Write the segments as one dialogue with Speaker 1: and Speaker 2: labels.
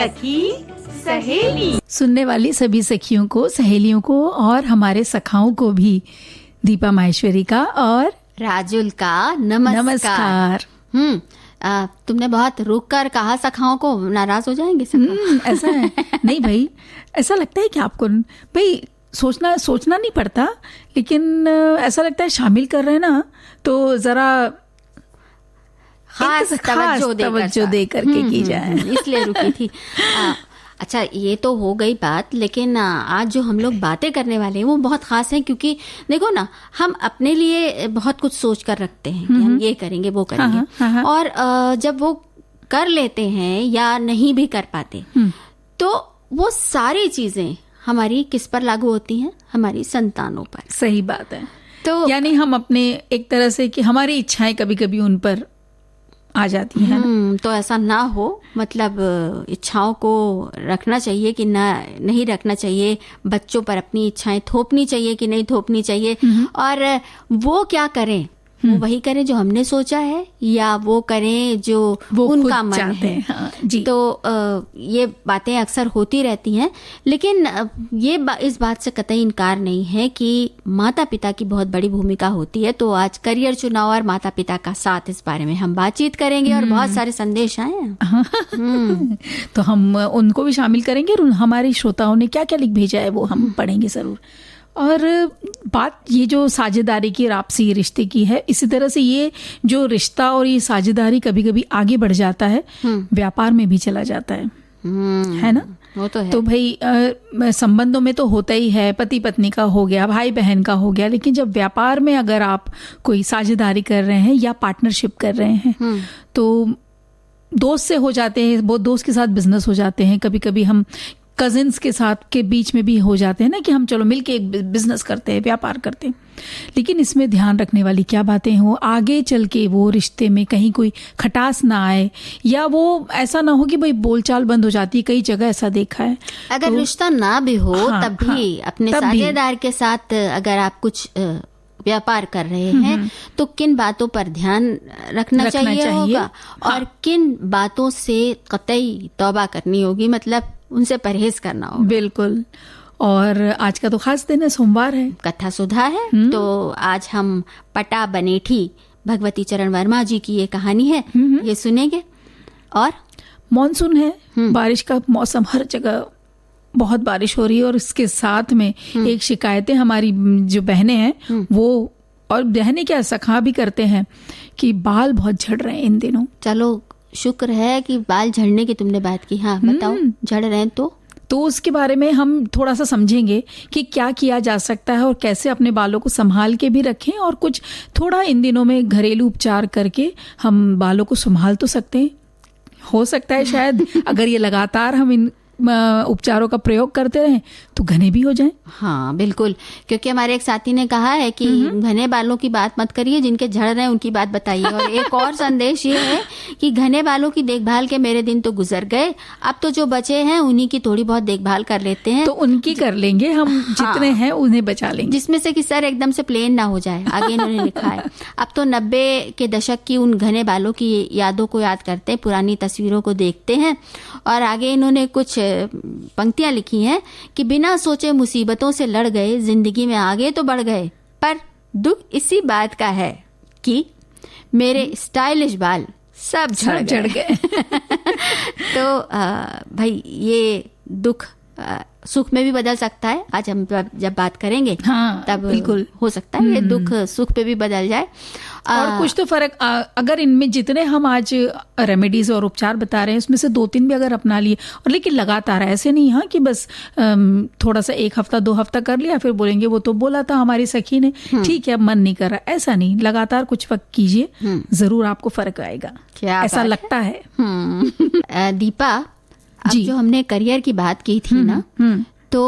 Speaker 1: सखी सहेली।
Speaker 2: सुनने वाली सभी सखियों को, सहेलियों को और हमारे सखाओं को भी दीपा माहेश्वरी का और
Speaker 3: राजुल का नमस्कार। तुमने बहुत रुक कर कहा, सखाओं को नाराज हो जाएंगे सखा?
Speaker 2: ऐसा है? नहीं भाई, ऐसा लगता है कि आपको भाई सोचना नहीं पड़ता, लेकिन ऐसा लगता है शामिल कर रहे हैं ना तो जरा
Speaker 3: खास तवज्जो दे करके की जाए, इसलिए रुकी थी। अच्छा, ये तो हो गई बात, लेकिन आज जो हम लोग बातें करने वाले हैं वो बहुत खास हैं, क्योंकि देखो ना, हम अपने लिए बहुत कुछ सोच कर रखते हैं कि हम ये करेंगे वो करेंगे, और जब वो कर लेते हैं या नहीं भी कर पाते तो वो सारी चीजें हमारी किस पर लागू होती हैं? हमारी संतानों पर।
Speaker 2: सही बात है।
Speaker 3: तो
Speaker 2: यानी हम अपने एक तरह से कि हमारी इच्छाएं कभी कभी उन पर आ जाती है ना?
Speaker 3: तो ऐसा ना हो, मतलब इच्छाओं को रखना चाहिए कि ना नहीं रखना चाहिए, बच्चों पर अपनी इच्छाएं थोपनी चाहिए कि नहीं थोपनी चाहिए, और वो क्या करें, वो वही करें जो हमने सोचा है या वो करें जो वो उनका मन है।
Speaker 2: हाँ, जी।
Speaker 3: तो ये बातें अक्सर होती रहती हैं, लेकिन ये इस बात से कतई इनकार नहीं है कि माता पिता की बहुत बड़ी भूमिका होती है। तो आज करियर चुनाव और माता पिता का साथ, इस बारे में हम बातचीत करेंगे और बहुत सारे संदेश आए हैं।
Speaker 2: तो हम उनको भी शामिल करेंगे और हमारे श्रोताओं ने क्या क्या लिख भेजा है वो हम पढ़ेंगे जरूर। और बात ये जो साझेदारी की और आपसी रिश्ते की है, इसी तरह से ये जो रिश्ता और ये साझेदारी कभी कभी आगे बढ़ जाता है, व्यापार में भी चला जाता है ना?
Speaker 3: वो तो है।
Speaker 2: तो भाई संबंधों में तो होता ही है, पति पत्नी का हो गया, भाई बहन का हो गया, लेकिन जब व्यापार में अगर आप कोई साझेदारी कर रहे हैं या पार्टनरशिप कर रहे हैं तो दोस्त से हो जाते हैं, बहुत दोस्त के साथ बिजनेस हो जाते हैं, कभी कभी हम कजिन्स के साथ के बीच में भी हो जाते हैं ना कि हम चलो मिलके एक बिजनेस करते हैं, व्यापार करते हैं। लेकिन इसमें ध्यान रखने वाली क्या बातें हो, आगे चल के वो रिश्ते में कहीं कोई खटास ना आए, या वो ऐसा ना हो कि भाई बोलचाल बंद हो जाती है। कई जगह ऐसा देखा है।
Speaker 3: अगर रिश्ता ना भी हो तब भी अपने साझेदार के साथ अगर आप कुछ व्यापार कर रहे हैं तो किन बातों पर ध्यान रखना चाहिए होगा, और किन बातों से कतई तौबा करनी होगी, मतलब उनसे परहेज करना होगा।
Speaker 2: बिल्कुल। और आज का तो खास दिन है, सोमवार है,
Speaker 3: कथा सुधा है। तो आज हम पटा बनेठी भगवती चरण वर्मा जी की ये कहानी है, ये सुनेंगे। और
Speaker 2: मॉनसून है, बारिश का मौसम, हर जगह बहुत बारिश हो रही है, और इसके साथ में एक शिकायतें हमारी जो बहनें हैं वो, और बहनें क्या सखा भी करते हैं कि बाल बहुत झड़ रहे हैं इन दिनों।
Speaker 3: चलो शुक्र है कि बाल झड़ने की तुमने बात की। हाँ बताओ, झड़ रहे हैं तो
Speaker 2: उसके बारे में हम थोड़ा सा समझेंगे कि क्या किया जा सकता है और कैसे अपने बालों को संभाल के भी रखें, और कुछ थोड़ा इन दिनों में घरेलू उपचार करके हम बालों को संभाल तो सकते हैं। हो सकता है शायद अगर ये लगातार हम इन उपचारों का प्रयोग करते रहें तो घने भी हो जाएं।
Speaker 3: हाँ बिल्कुल, क्योंकि हमारे एक साथी ने कहा है कि घने बालों की बात मत करिए, जिनके झड़ रहे हैं उनकी बात बताइए। और एक और संदेश ये है कि घने बालों की देखभाल के मेरे दिन तो गुजर गए, अब तो जो बचे हैं उन्हीं की थोड़ी बहुत देखभाल कर लेते हैं।
Speaker 2: तो उनकी कर लेंगे हम, जितने हैं उन्हें बचा लेंगे,
Speaker 3: जिसमें से कि सर एकदम से प्लेन ना हो जाए। आगे इन्होंने लिखा है, अब तो 90 के दशक की उन घने बालों की यादों को याद करते हैं, पुरानी तस्वीरों को देखते हैं। और आगे इन्होंने कुछ पंक्तियां लिखी हैं कि बिना सोचे मुसीबतों से लड़ गए, जिंदगी में आगे तो बढ़ गए, पर दुख इसी बात का है कि मेरे स्टाइलिश बाल सब झड़ गए। तो भाई ये दुख सुख में भी बदल सकता है। आज हम जब बात करेंगे तब बिल्कुल हो सकता है ये दुख सुख पे भी बदल जाए।
Speaker 2: और कुछ तो फर्क, अगर इनमें जितने हम आज रेमेडीज और उपचार बता रहे हैं उसमें से 2-3 भी अगर अपना लिए, और लेकिन लगातार, ऐसे नहीं कि बस थोड़ा सा 1 हफ्ता 2 हफ्ता कर लिया फिर बोलेंगे वो तो बोला था हमारी सखी ने, ठीक है अब मन नहीं कर रहा, ऐसा नहीं। लगातार कुछ वक्त कीजिए, जरूर आपको फर्क आएगा, ऐसा लगता है।
Speaker 3: दीपा, अब जो हमने करियर की बात की थी ना, तो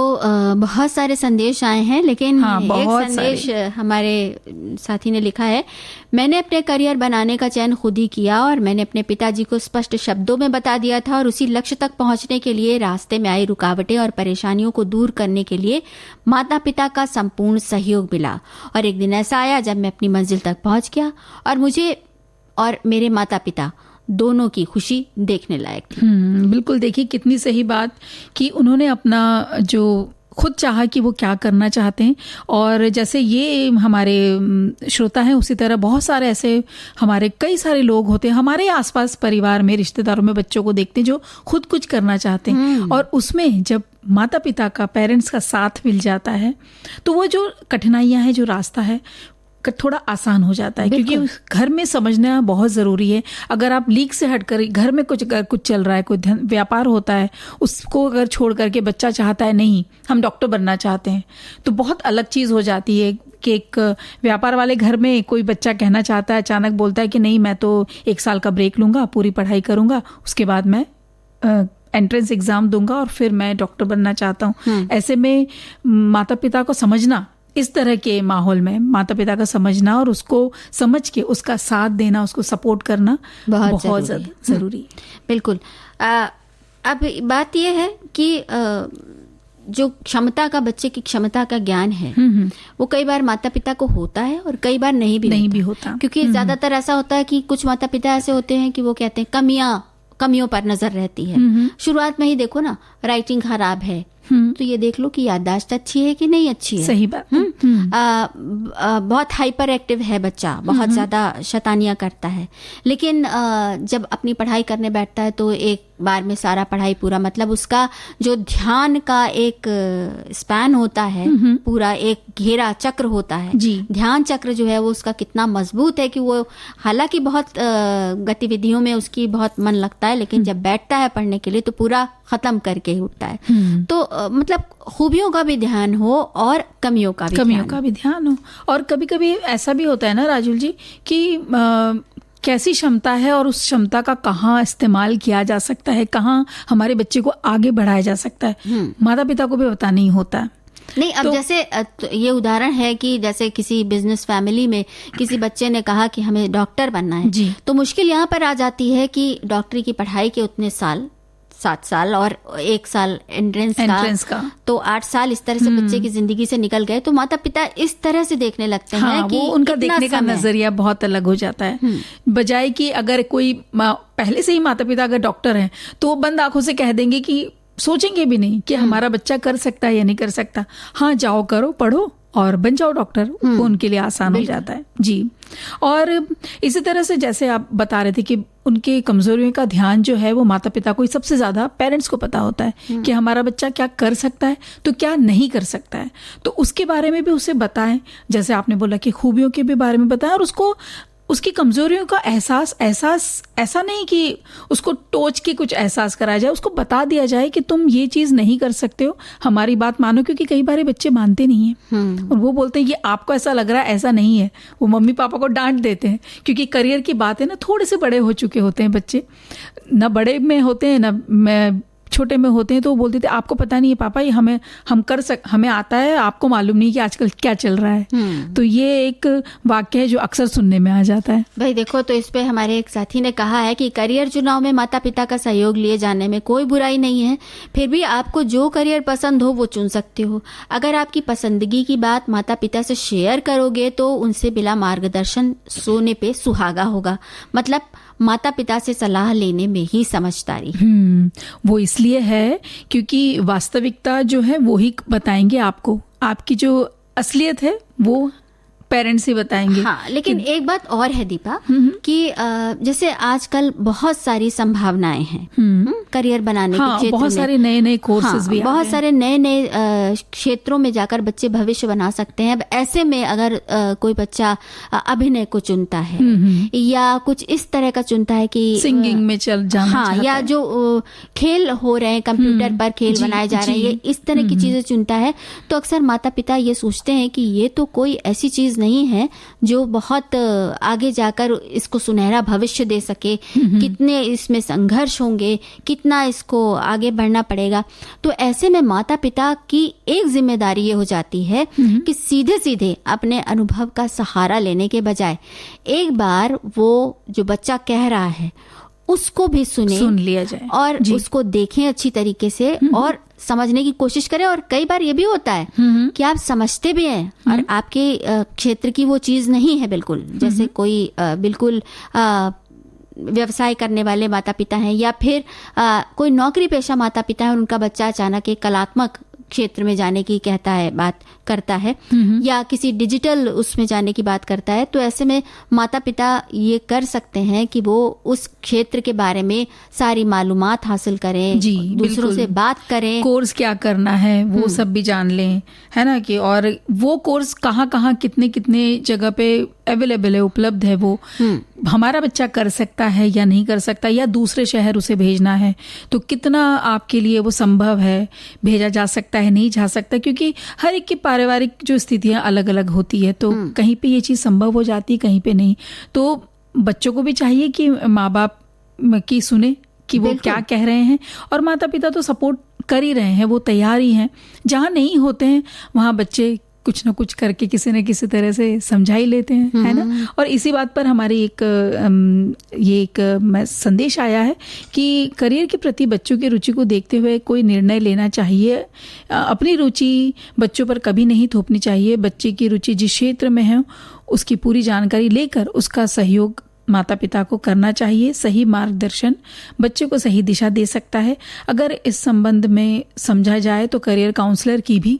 Speaker 3: बहुत सारे संदेश आए हैं, लेकिन एक संदेश हमारे साथी ने लिखा है, मैंने अपने करियर बनाने का चयन खुद ही किया और मैंने अपने पिताजी को स्पष्ट शब्दों में बता दिया था, और उसी लक्ष्य तक पहुंचने के लिए रास्ते में आई रुकावटें और परेशानियों को दूर करने के लिए माता पिता का संपूर्ण सहयोग मिला। और एक दिन ऐसा आया जब मैं अपनी मंजिल तक पहुंच गया और मुझे और मेरे माता पिता दोनों की खुशी देखने लायक थी।
Speaker 2: बिल्कुल, देखिए कितनी सही बात कि उन्होंने अपना जो खुद चाहा कि वो क्या करना चाहते हैं। और जैसे ये हमारे श्रोता हैं, उसी तरह बहुत सारे ऐसे हमारे कई सारे लोग होते हैं हमारे आसपास परिवार में, रिश्तेदारों में बच्चों को देखते हैं जो खुद कुछ करना चाहते हैं, और उसमें जब माता पिता का, पेरेंट्स का साथ मिल जाता है तो वो जो कठिनाइयां हैं, जो रास्ता है, थोड़ा आसान हो जाता है। क्योंकि घर में समझना बहुत ज़रूरी है। अगर आप लीक से हटकर घर में कुछ चल रहा है, कोई व्यापार होता है, उसको अगर छोड़ करके बच्चा चाहता है नहीं हम डॉक्टर बनना चाहते हैं, तो बहुत अलग चीज़ हो जाती है कि एक व्यापार वाले घर में कोई बच्चा कहना चाहता है, अचानक बोलता है कि नहीं मैं तो 1 साल का ब्रेक लूँगा, पूरी पढ़ाई करूँगा, उसके बाद मैं एंट्रेंस एग्ज़ाम दूंगा और फिर मैं डॉक्टर बनना चाहता हूँ। ऐसे में माता पिता को समझना, इस तरह के माहौल में माता पिता का समझना और उसको समझ के उसका साथ देना, उसको सपोर्ट करना बहुत ज़रूरी है।
Speaker 3: बिल्कुल। अब बात यह है कि जो क्षमता का, बच्चे की क्षमता का ज्ञान है वो कई बार माता पिता को होता है और कई बार नहीं भी होता। क्योंकि ज्यादातर ऐसा होता है कि कुछ माता पिता ऐसे होते हैं कि वो कहते हैं कमियों पर नजर रहती है। शुरुआत में ही देखो ना, राइटिंग खराब है तो ये देख लो कि याददाश्त अच्छी है कि नहीं अच्छी है।
Speaker 2: सही बात।
Speaker 3: बहुत हाइपर एक्टिव है बच्चा, बहुत ज्यादा शैतानियां करता है, लेकिन जब अपनी पढ़ाई करने बैठता है तो एक बार में सारा पढ़ाई पूरा, मतलब उसका जो ध्यान का एक स्पैन होता है, पूरा एक घेरा चक्र होता है, ध्यान चक्र जो है वो उसका कितना मजबूत है कि वो हालांकि बहुत गतिविधियों में उसकी बहुत मन लगता है, लेकिन जब बैठता है पढ़ने के लिए तो पूरा खत्म करके ही उठता है। तो मतलब खूबियों का भी ध्यान हो और कमियों का भी
Speaker 2: ध्यान हो। और कभी कभी ऐसा भी होता है ना राजुल जी कि कैसी क्षमता है और उस क्षमता का कहाँ इस्तेमाल किया जा सकता है, कहाँ हमारे बच्चे को आगे बढ़ाया जा सकता है, माता पिता को भी पता नहीं होता।
Speaker 3: नहीं, अब जैसे ये उदाहरण है कि जैसे किसी बिजनेस फैमिली में किसी बच्चे ने कहा कि हमें डॉक्टर बनना है, तो मुश्किल यहाँ पर आ जाती है कि डॉक्टरी की पढ़ाई के उतने साल, 7 साल और 1 साल एंट्रेंस का, तो 8 साल इस तरह से बच्चे की जिंदगी से निकल गए। तो माता पिता इस तरह से देखने लगते हैं कि
Speaker 2: वो उनका देखने का नजरिया बहुत अलग हो जाता है। बजाय कि अगर कोई पहले से ही माता पिता अगर डॉक्टर हैं तो वो बंद आंखों से कह देंगे कि सोचेंगे भी नहीं कि हमारा बच्चा कर सकता है या नहीं कर सकता। हाँ, जाओ करो, पढ़ो और बन जाओ डॉक्टर, वो उनके लिए आसान हो जाता है। जी। और इसी तरह से जैसे आप बता रहे थे कि उनके कमजोरियों का ध्यान जो है वो माता पिता को सबसे ज्यादा, पेरेंट्स को पता होता है कि हमारा बच्चा क्या कर सकता है तो क्या नहीं कर सकता है, तो उसके बारे में भी उसे बताएं। जैसे आपने बोला कि खूबियों के भी बारे में बताएं और उसको उसकी कमजोरियों का एहसास ऐसा नहीं कि उसको टोच के कुछ एहसास कराया जाए, उसको बता दिया जाए कि तुम ये चीज नहीं कर सकते हो, हमारी बात मानो। क्योंकि कई बार बच्चे मानते नहीं हैं और वो बोलते हैं ये आपको ऐसा लग रहा है, ऐसा नहीं है। वो मम्मी पापा को डांट देते हैं क्योंकि करियर की बात है ना, थोड़े से बड़े हो चुके होते हैं बच्चे, ना बड़े में होते हैं ना छोटे में होते हैं, तो वो बोलते थे आपको पता नहीं है पापा, ये हमें आता है, आपको मालूम नहीं कि आजकल क्या चल रहा है। तो ये एक वाक्य है जो अक्सर सुनने में आ जाता है।
Speaker 3: भाई देखो, तो इस पे हमारे एक साथी ने कहा है कि करियर चुनाव में माता पिता का सहयोग लिए जाने में कोई बुराई नहीं है, फिर भी आपको जो करियर पसंद हो वो चुन सकते हो। अगर आपकी पसंदगी की बात माता पिता से शेयर करोगे तो उनसे बिना मार्गदर्शन सोने पे सुहागा होगा। मतलब माता पिता से सलाह लेने में ही समझदारी।
Speaker 2: वो इसलिए है क्योंकि वास्तविकता जो है वो ही बताएंगे आपको, आपकी जो असलियत है वो पेरेंट्स ही बताएंगे।
Speaker 3: हाँ, लेकिन एक बात और है दीपा कि जैसे आजकल बहुत सारी संभावनाएं हैं करियर बनाने के क्षेत्र में,
Speaker 2: बहुत सारे नए कोर्सेज भी,
Speaker 3: बहुत सारे नए क्षेत्रों में जाकर बच्चे भविष्य बना सकते हैं। अब ऐसे में अगर कोई बच्चा अभिनय को चुनता है या कुछ इस तरह का चुनता है कि
Speaker 2: सिंगिंग में चल जाना,
Speaker 3: हाँ, या जो खेल हो रहे हैं, कंप्यूटर पर खेल बनाए जा रहे हैं, ये इस तरह की चीजें चुनता है, तो अक्सर माता पिता ये सोचते हैं कि ये तो कोई ऐसी चीज नहीं है जो बहुत आगे जाकर इसको सुनहरा भविष्य दे सके, कितने इसमें संघर्ष होंगे, कितना इसको आगे बढ़ना पड़ेगा। तो ऐसे में माता पिता की एक जिम्मेदारी ये हो जाती है कि सीधे सीधे अपने अनुभव का सहारा लेने के बजाय एक बार वो जो बच्चा कह रहा है उसको भी सुन
Speaker 2: लिया जाए
Speaker 3: और उसको देखें अच्छी तरीके से और समझने की कोशिश करें। और कई बार ये भी होता है कि आप समझते भी हैं और आपके क्षेत्र की वो चीज नहीं है बिल्कुल, जैसे कोई बिल्कुल व्यवसाय करने वाले माता पिता हैं, या फिर कोई नौकरी पेशा माता पिता है और उनका बच्चा अचानक एक कलात्मक क्षेत्र में जाने की बात करता है, या किसी डिजिटल उसमें जाने की बात करता है, तो ऐसे में माता पिता ये कर सकते हैं कि वो उस क्षेत्र के बारे में सारी मालूमात हासिल करें, दूसरों से बात करें,
Speaker 2: कोर्स क्या करना है वो सब भी जान लें, है ना, कि और वो कोर्स कहाँ कहाँ कितने कितने जगह पे अवेलेबल है, उपलब्ध है, वो हमारा बच्चा कर सकता है या नहीं कर सकता, या दूसरे शहर उसे भेजना है तो कितना आपके लिए वो संभव है, भेजा जा सकता है, नहीं जा सकता, क्योंकि हर एक की पारिवारिक जो स्थितियां अलग अलग होती है, तो कहीं पे ये चीज संभव हो जाती है, कहीं पे नहीं। तो बच्चों को भी चाहिए कि माँ बाप की सुने कि वो क्या कह रहे हैं, और माता पिता तो सपोर्ट कर ही रहे हैं, वो तैयार ही हैं। जहाँ नहीं होते हैं वहाँ बच्चे कुछ ना कुछ करके किसी न किसी तरह से समझा ही लेते हैं, है ना। और इसी बात पर हमारी एक संदेश आया है कि करियर के प्रति बच्चों की रुचि को देखते हुए कोई निर्णय लेना चाहिए। अपनी रुचि बच्चों पर कभी नहीं थोपनी चाहिए। बच्चे की रुचि जिस क्षेत्र में है उसकी पूरी जानकारी लेकर उसका सहयोग माता पिता को करना चाहिए। सही मार्गदर्शन बच्चे को सही दिशा दे सकता है। अगर इस संबंध में समझा जाए तो करियर काउंसलर की भी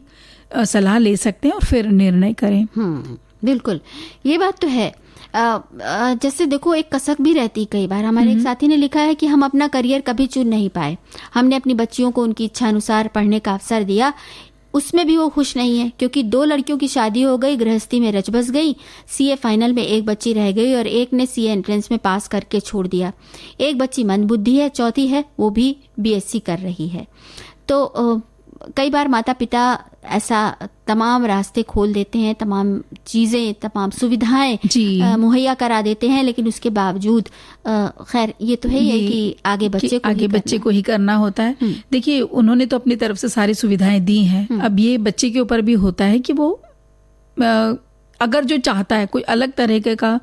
Speaker 2: सलाह ले सकते हैं और फिर निर्णय करें।
Speaker 3: बिल्कुल, ये बात तो है। जैसे देखो, एक कसक भी रहती कई बार। हमारे एक साथी ने लिखा है कि हम अपना करियर कभी चुन नहीं पाए। हमने अपनी बच्चियों को उनकी इच्छा अनुसार पढ़ने का अवसर दिया, उसमें भी वो खुश नहीं है क्योंकि 2 लड़कियों की शादी हो गई, गृहस्थी में रच बस गई। सीए फाइनल में एक बच्ची रह गई और एक ने सीए एंट्रेंस में पास करके छोड़ दिया। एक बच्ची मंदबुद्धि है, चौथी है वो भी बीएससी कर रही है। तो कई बार माता पिता ऐसा तमाम रास्ते खोल देते हैं, तमाम चीजें, तमाम सुविधाएं मुहैया करा देते हैं, लेकिन उसके बावजूद खैर ये तो है ही कि आगे बच्चे को
Speaker 2: ही करना होता है। देखिए, उन्होंने तो अपनी तरफ से सारी सुविधाएं दी हैं। अब ये बच्चे के ऊपर भी होता है कि वो अगर जो चाहता है, कोई अलग तरह का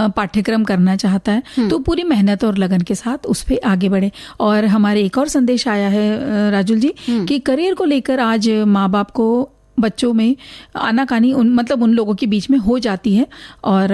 Speaker 2: पाठ्यक्रम करना चाहता है तो पूरी मेहनत और लगन के साथ उस पर आगे बढ़े। और हमारे एक और संदेश आया है राजुल जी कि करियर को लेकर आज माँ बाप को बच्चों में आनाकानी मतलब उन लोगों के बीच में हो जाती है, और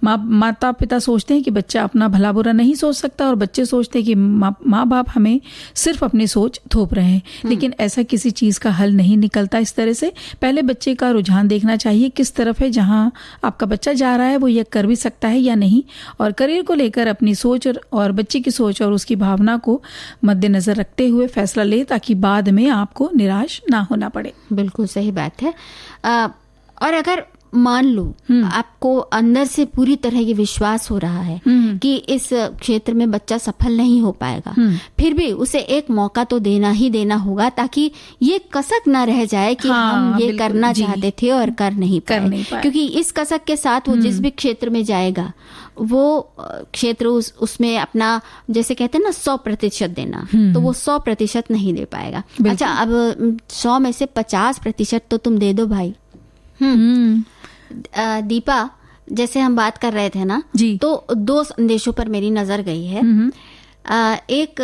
Speaker 2: माता पिता सोचते हैं कि बच्चा अपना भला बुरा नहीं सोच सकता, और बच्चे सोचते हैं कि माँ बाप हमें सिर्फ अपनी सोच थोप रहे हैं। लेकिन ऐसा किसी चीज़ का हल नहीं निकलता इस तरह से। पहले बच्चे का रुझान देखना चाहिए किस तरफ है, जहाँ आपका बच्चा जा रहा है वो ये कर भी सकता है या नहीं, और करियर को लेकर अपनी सोच और बच्चे की सोच और उसकी भावना को मद्देनजर रखते हुए फैसला ले, ताकि बाद में आपको निराश ना होना पड़े।
Speaker 3: बिल्कुल सही बात है। और अगर मान लो आपको अंदर से पूरी तरह ये विश्वास हो रहा है कि इस क्षेत्र में बच्चा सफल नहीं हो पाएगा, फिर भी उसे एक मौका तो देना ही देना होगा, ताकि ये कसक ना रह जाए कि हम ये करना चाहते थे और कर नहीं पाए। क्योंकि इस कसक के साथ वो जिस भी क्षेत्र में जाएगा वो क्षेत्र उसमें अपना, जैसे कहते हैं ना, 100% देना, तो वो 100% नहीं दे पाएगा। अच्छा, अब 100 में से 50% तो तुम दे दो भाई। दीपा, जैसे हम बात कर रहे थे ना जी, तो 2 संदेशों पर मेरी नजर गई है। एक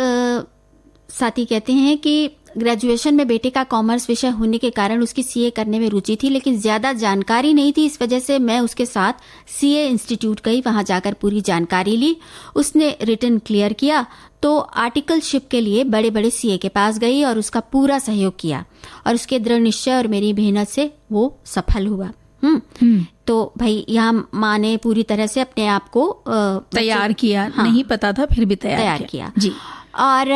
Speaker 3: साथी कहते हैं कि ग्रेजुएशन में बेटे का कॉमर्स विषय होने के कारण उसकी सीए करने में रुचि थी, लेकिन ज्यादा जानकारी नहीं थी। इस वजह से मैं उसके साथ सीए इंस्टीट्यूट गई, वहां जाकर पूरी जानकारी ली। उसने रिटन क्लियर किया तो आर्टिकलशिप के लिए बड़े बड़े सीए के पास गई और उसका पूरा सहयोग किया, और उसके दृढ़ निश्चय और मेरी मेहनत से वो सफल हुआ। तो भाई यहाँ माँ ने पूरी तरह से अपने आप को
Speaker 2: तैयार किया। नहीं पता था फिर भी तैयार किया जी।
Speaker 3: और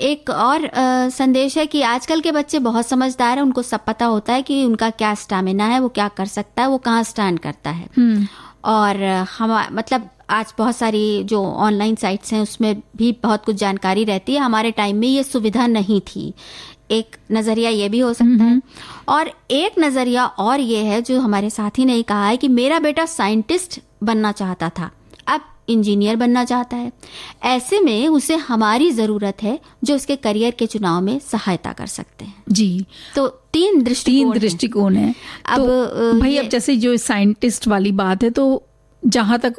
Speaker 3: एक और संदेश है कि आजकल के बच्चे बहुत समझदार हैं, उनको सब पता होता है कि उनका क्या स्टैमिना है, वो क्या कर सकता है, वो कहाँ स्टैंड करता है। और हम मतलब आज बहुत सारी जो ऑनलाइन साइट्स हैं उसमें भी बहुत कुछ जानकारी रहती है। हमारे टाइम में ये सुविधा नहीं थी। एक नजरिया ये भी हो सकता है, और एक नजरिया और ये है जो हमारे साथी ने कहा है कि मेरा बेटा साइंटिस्ट बनना चाहता था, अब इंजीनियर बनना चाहता है। ऐसे में उसे हमारी जरूरत है जो उसके करियर के चुनाव में सहायता कर सकते हैं
Speaker 2: जी।
Speaker 3: तो 3 दृष्टिकोण है।
Speaker 2: अब भाई, अब जैसे जो साइंटिस्ट वाली बात है, तो जहाँ तक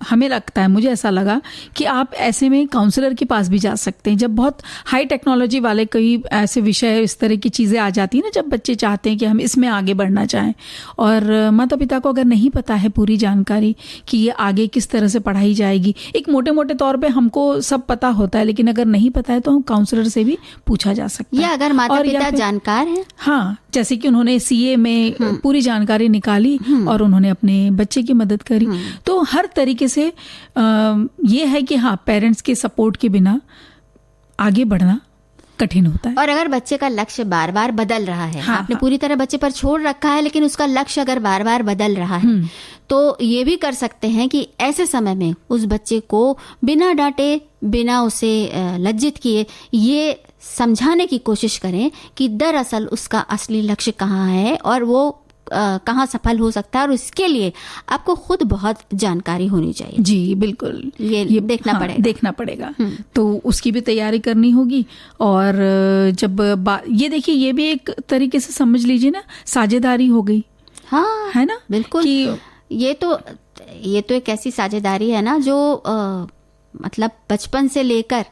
Speaker 2: हमें लगता है, मुझे ऐसा लगा कि आप ऐसे में काउंसलर के पास भी जा सकते हैं। जब बहुत हाई टेक्नोलॉजी वाले कई ऐसे विषय, इस तरह की चीज़ें आ जाती हैं ना, जब बच्चे चाहते हैं कि हम इसमें आगे बढ़ना चाहें, और माता पिता को अगर नहीं पता है पूरी जानकारी कि ये आगे किस तरह से पढ़ाई जाएगी, एक मोटे मोटे तौर पे हमको सब पता होता है, लेकिन अगर नहीं पता है तो हम काउंसलर से भी पूछा जा सकता है।
Speaker 3: या अगर माता पिता जानकार हैं,
Speaker 2: हाँ, जैसे कि उन्होंने CA में पूरी जानकारी निकाली और उन्होंने अपने बच्चे की मदद करी, तो हर तरीके से ये है कि हाँ, पेरेंट्स के सपोर्ट के बिना आगे बढ़ना कठिन होता है।
Speaker 3: और अगर बच्चे का लक्ष्य बार बार बदल रहा है,
Speaker 2: हाँ,
Speaker 3: आपने पूरी तरह बच्चे पर छोड़ रखा है, लेकिन उसका लक्ष्य अगर बार बार बदल रहा है, तो ये भी कर सकते हैं कि ऐसे समय में उस बच्चे को बिना डांटे, बिना उसे लज्जित किए, ये समझाने की कोशिश करें कि दरअसल उसका असली लक्ष्य कहाँ है और वो कहाँ सफल हो सकता है, और इसके लिए आपको खुद बहुत जानकारी होनी चाहिए।
Speaker 2: जी बिल्कुल,
Speaker 3: ये देखना पड़ेगा,
Speaker 2: देखना पड़ेगा। तो उसकी भी तैयारी करनी होगी। और जब ये देखिए, ये भी एक तरीके से समझ लीजिए ना, साझेदारी हो गई।
Speaker 3: हाँ,
Speaker 2: है ना,
Speaker 3: बिल्कुल
Speaker 2: कि
Speaker 3: ये तो एक ऐसी साझेदारी है ना जो मतलब बचपन से लेकर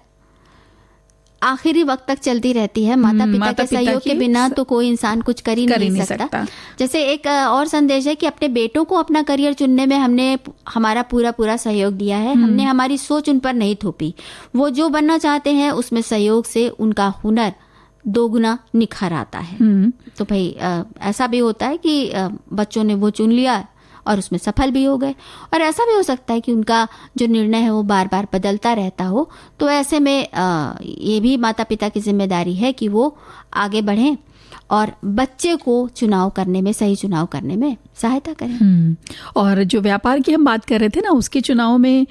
Speaker 3: आखिरी वक्त तक चलती रहती है। माता पिता के सहयोग के बिना तो कोई इंसान कुछ कर ही नहीं सकता। जैसे एक और संदेश है कि अपने बेटों को अपना करियर चुनने में हमने हमारा पूरा सहयोग दिया है। हमने हमारी सोच उन पर नहीं थोपी। वो जो बनना चाहते हैं उसमें सहयोग से उनका हुनर दोगुना निखर आता है। तो भाई ऐसा भी होता है कि बच्चों ने वो चुन लिया और उसमें सफल भी हो गए, और ऐसा भी हो सकता है कि उनका जो निर्णय है वो बार बार बदलता रहता हो। तो ऐसे में ये भी माता पिता की जिम्मेदारी है कि वो आगे बढ़ें और बच्चे को चुनाव करने में, सही चुनाव करने में सहायता करें।
Speaker 2: और जो व्यापार की हम बात कर रहे थे ना, उसके चुनाव में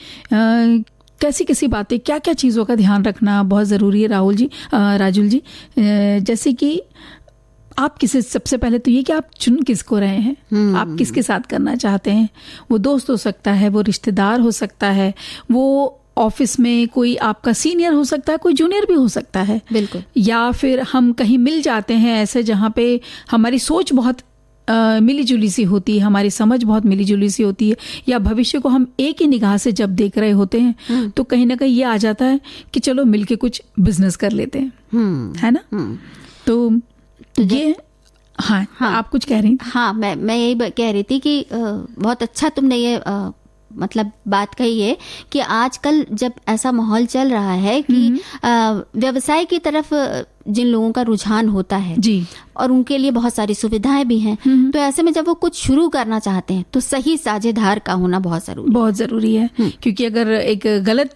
Speaker 2: कैसी बातें, क्या क्या चीज़ों का ध्यान रखना बहुत ज़रूरी है राजुल जी। जैसे कि आप किसे, सबसे पहले तो ये कि आप चुन किसको रहे हैं, आप किसके साथ करना चाहते हैं। वो दोस्त हो सकता है, वो रिश्तेदार हो सकता है, वो ऑफिस में कोई आपका सीनियर हो सकता है, कोई जूनियर भी हो सकता है।
Speaker 3: बिल्कुल।
Speaker 2: या फिर हम कहीं मिल जाते हैं ऐसे जहाँ पे हमारी सोच बहुत मिली जुली सी होती है, हमारी समझ बहुत मिली जुली सी होती है, या भविष्य को हम एक ही निगाह से जब देख रहे होते हैं तो कहीं ना कहीं ये आ जाता है कि चलो मिलके कुछ बिजनेस कर लेते हैं, है ना। तो ये हाँ, आप कुछ कह रही थी।
Speaker 3: हाँ, मैं यही कह रही थी कि बहुत अच्छा तुमने ये मतलब बात कही है कि आजकल जब ऐसा माहौल चल रहा है कि व्यवसाय की तरफ जिन लोगों का रुझान होता है जी, और उनके लिए बहुत सारी सुविधाएं भी हैं, तो ऐसे में जब वो कुछ शुरू करना चाहते हैं तो सही साझेदार का होना बहुत जरूरी है। क्योंकि अगर एक गलत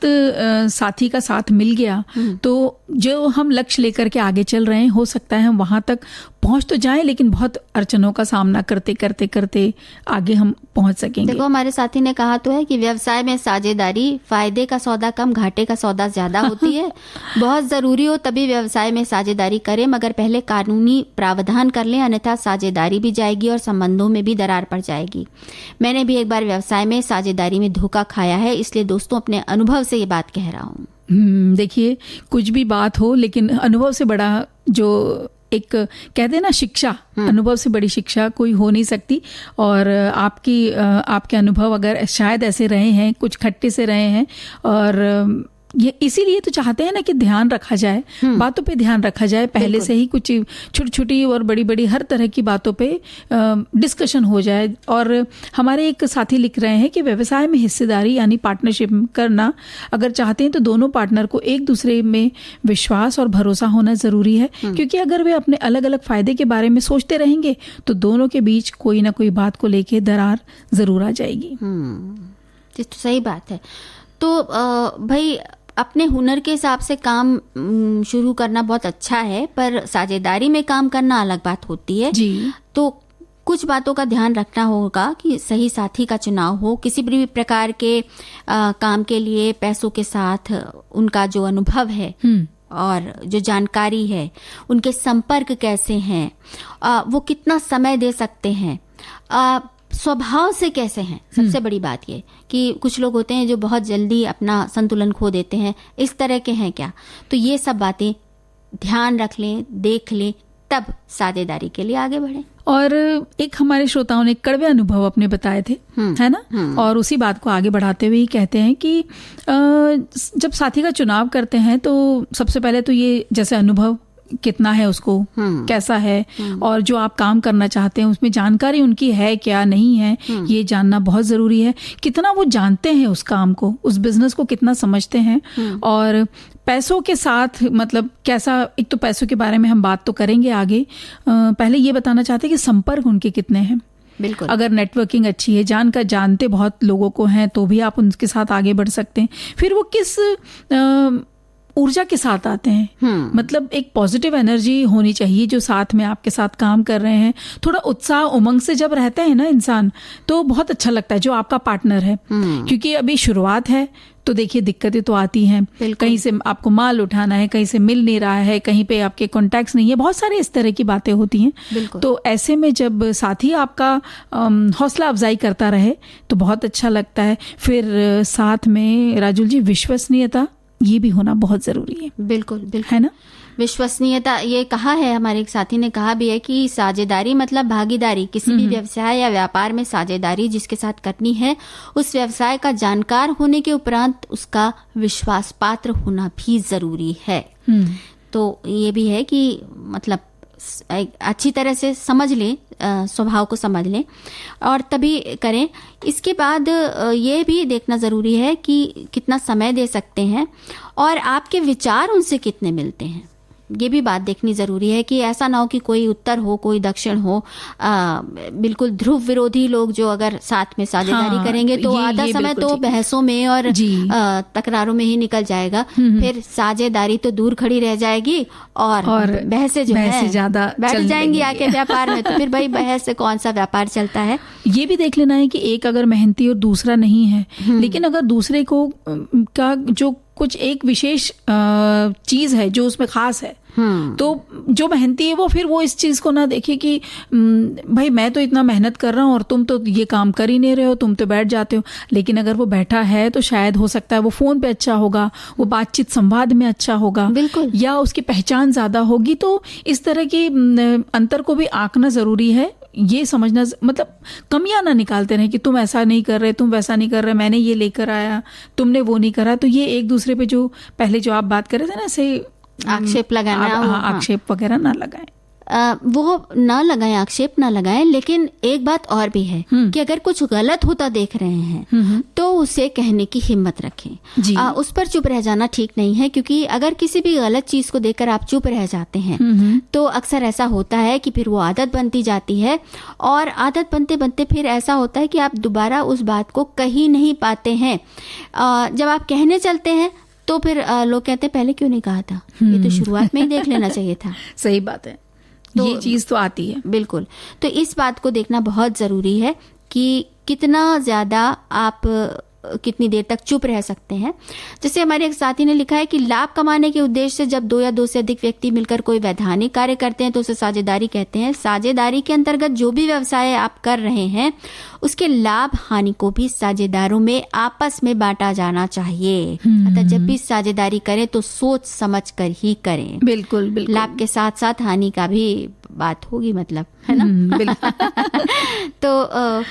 Speaker 3: साथी का साथ मिल गया तो जो हम लक्ष्य लेकर के आगे चल रहे हैं, हो सकता है हम वहां तक पहुंच तो जाएं, लेकिन बहुत अड़चनों का सामना करते करते करते आगे हम पहुंच सकेंगे। देखो, हमारे साथी ने कहा तो है कि व्यवसाय में साझेदारी फायदे का सौदा कम, घाटे का सौदा ज्यादा होती है। बहुत जरूरी हो तभी व्यवसाय में साझेदारी करें, मगर पहले कानूनी प्रावधान कर लें, अन्यथा साझेदारी भी जाएगी और संबंधों में भी दरार पड़ जाएगी। मैंने भी एक बार व्यवसाय में साझेदारी में धोखा खाया है, इसलिए दोस्तों अपने अनुभव से ये बात कह रहा हूँ।
Speaker 2: देखिए, कुछ भी बात हो, लेकिन अनुभव से बड़ा जो एक कहते हैं ना शिक्षा, अनुभव से बड़ी शिक्षा कोई हो नहीं सकती। और आपके अनुभव अगर शायद ऐसे रहे हैं, कुछ खट्टे से रहे हैं, और ये इसीलिए तो चाहते हैं ना कि ध्यान रखा जाए, बातों पे ध्यान रखा जाए पहले से ही। कुछ छोटी छोटी और बड़ी बड़ी हर तरह की बातों पे डिस्कशन हो जाए। और हमारे एक साथी लिख रहे हैं कि व्यवसाय में हिस्सेदारी यानी पार्टनरशिप करना अगर चाहते हैं तो दोनों पार्टनर को एक दूसरे में विश्वास और भरोसा होना जरूरी है। क्योंकि अगर वे अपने अलग अलग फायदे के बारे में सोचते रहेंगे तो दोनों के बीच कोई ना कोई बात को लेके दरार जरूर आ जाएगी।
Speaker 3: ये तो सही बात है। तो भाई, अपने हुनर के हिसाब से काम शुरू करना बहुत अच्छा है, पर साझेदारी में काम करना अलग बात होती है जी। तो कुछ बातों का ध्यान रखना होगा कि सही साथी का चुनाव हो। किसी भी प्रकार के काम के लिए पैसों के साथ उनका जो अनुभव है और जो जानकारी है, उनके संपर्क कैसे हैं, वो कितना समय दे सकते हैं, स्वभाव से कैसे हैं। सबसे बड़ी बात ये कि कुछ लोग होते हैं जो बहुत जल्दी अपना संतुलन खो देते हैं, इस तरह के हैं क्या? तो ये सब बातें ध्यान रख लें, देख लें, तब साझेदारी के लिए आगे बढ़े।
Speaker 2: और एक हमारे श्रोताओं ने कड़वे अनुभव अपने बताए थे, है ना, और उसी बात को आगे बढ़ाते हुए ही कहते हैं कि जब साथी का चुनाव करते हैं तो सबसे पहले तो ये जैसे अनुभव कितना है उसको, कैसा है, और जो आप काम करना चाहते हैं उसमें जानकारी उनकी है क्या नहीं है, ये जानना बहुत जरूरी है। कितना वो जानते हैं उस काम को, उस बिजनेस को कितना समझते हैं, और पैसों के साथ मतलब कैसा, एक तो पैसों के बारे में हम बात तो करेंगे आगे, पहले ये बताना चाहते हैं कि संपर्क उनके कितने हैं।
Speaker 3: बिल्कुल,
Speaker 2: अगर नेटवर्किंग अच्छी है, जानते बहुत लोगों को हैं, तो भी आप उनके साथ आगे बढ़ सकते हैं। फिर वो किस ऊर्जा के साथ आते हैं, मतलब एक पॉजिटिव एनर्जी होनी चाहिए जो साथ में आपके साथ काम कर रहे हैं। थोड़ा उत्साह उमंग से जब रहता है ना इंसान, तो बहुत अच्छा लगता है जो आपका पार्टनर है, क्योंकि अभी शुरुआत है तो देखिए दिक्कतें तो आती हैं, कहीं से आपको माल उठाना है, कहीं से मिल नहीं रहा है, कहीं पे आपके कॉन्टैक्ट्स नहीं है, बहुत सारे इस तरह की बातें होती हैं। तो ऐसे में जब साथी आपका हौसला अफजाई करता रहे तो बहुत अच्छा लगता है। फिर साथ में राजुल जी विश्वसनीयता ये भी होना बहुत जरूरी है।
Speaker 3: बिल्कुल बिल्कुल,
Speaker 2: है ना,
Speaker 3: विश्वसनीयता, ये कहा है हमारे एक साथी ने कहा भी है कि साझेदारी मतलब भागीदारी। किसी भी व्यवसाय या व्यापार में साझेदारी जिसके साथ करनी है उस व्यवसाय का जानकार होने के उपरांत उसका विश्वास पात्र होना भी जरूरी है। तो ये भी है कि मतलब अच्छी तरह से समझ लें, स्वभाव को समझ लें और तभी करें। इसके बाद ये भी देखना ज़रूरी है कि कितना समय दे सकते हैं और आपके विचार उनसे कितने मिलते हैं। ये भी बात देखनी ज़रूरी है कि ऐसा ना हो कि कोई उत्तर हो कोई दक्षिण हो, बिल्कुल ध्रुव विरोधी लोग जो अगर साथ में साझेदारी करेंगे तो आधा समय तो बहसों में और तकरारों में ही निकल जाएगा। फिर साझेदारी तो दूर खड़ी रह जाएगी और बहसें जो है ज़्यादा बैठ जाएंगी आके व्यापार में, तो फिर भाई बहस से कौन सा व्यापार चलता है।
Speaker 2: ये भी देख लेना है कि एक अगर मेहनती और दूसरा नहीं है, लेकिन अगर दूसरे को का जो कुछ एक विशेष चीज है जो उसमें खास है, तो जो मेहनती है वो फिर वो इस चीज को ना देखे कि भाई मैं तो इतना मेहनत कर रहा हूँ और तुम तो ये काम कर ही नहीं रहे हो, तुम तो बैठ जाते हो। लेकिन अगर वो बैठा है तो शायद हो सकता है वो फोन पे अच्छा होगा, वो बातचीत संवाद में अच्छा होगा, बिल्कुल, या उसकी पहचान ज्यादा होगी। तो इस तरह की अंतर को भी आंकना जरूरी है। ये समझना मतलब कमियां ना निकालते रहे कि तुम ऐसा नहीं कर रहे, तुम वैसा नहीं कर रहे, मैंने ये लेकर आया, तुमने वो नहीं करा। तो ये एक दूसरे पे जो पहले जो आप बात कर रहे थे ना, ऐसे
Speaker 3: आक्षेप लगाना,
Speaker 2: आक्षेप वगैरह ना लगाएं,
Speaker 3: वो ना लगाएं, आक्षेप ना लगाएं। लेकिन एक बात और भी है कि अगर कुछ गलत होता देख रहे हैं तो उसे कहने की हिम्मत रखें। उस पर चुप रह जाना ठीक नहीं है, क्योंकि अगर किसी भी गलत चीज को देखकर आप चुप रह जाते हैं तो अक्सर ऐसा होता है कि फिर वो आदत बनती जाती है और आदत बनते बनते फिर ऐसा होता है कि आप दोबारा उस बात को कह ही नहीं पाते हैं। जब आप कहने चलते हैं तो फिर लोग कहते हैं पहले क्यों नहीं कहा था, ये तो शुरुआत में ही देख लेना चाहिए था।
Speaker 2: सही बात है, तो ये चीज तो आती है।
Speaker 3: बिल्कुल, तो इस बात को देखना बहुत जरूरी है कि कितना ज्यादा आप कितनी देर तक चुप रह सकते हैं। जैसे हमारे एक साथी ने लिखा है कि लाभ कमाने के उद्देश्य से जब 2 या 2 से अधिक व्यक्ति मिलकर कोई वैधानिक कार्य करते हैं तो उसे साझेदारी कहते हैं। साझेदारी के अंतर्गत जो भी व्यवसाय आप कर रहे हैं उसके लाभ हानि को भी साझेदारों में आपस में बांटा जाना चाहिए। अतः जब भी साझेदारी करें तो सोच समझ कर ही करें।
Speaker 2: बिल्कुल बिल्कुल,
Speaker 3: लाभ के साथ साथ हानि का भी बात होगी, मतलब, है ना। तो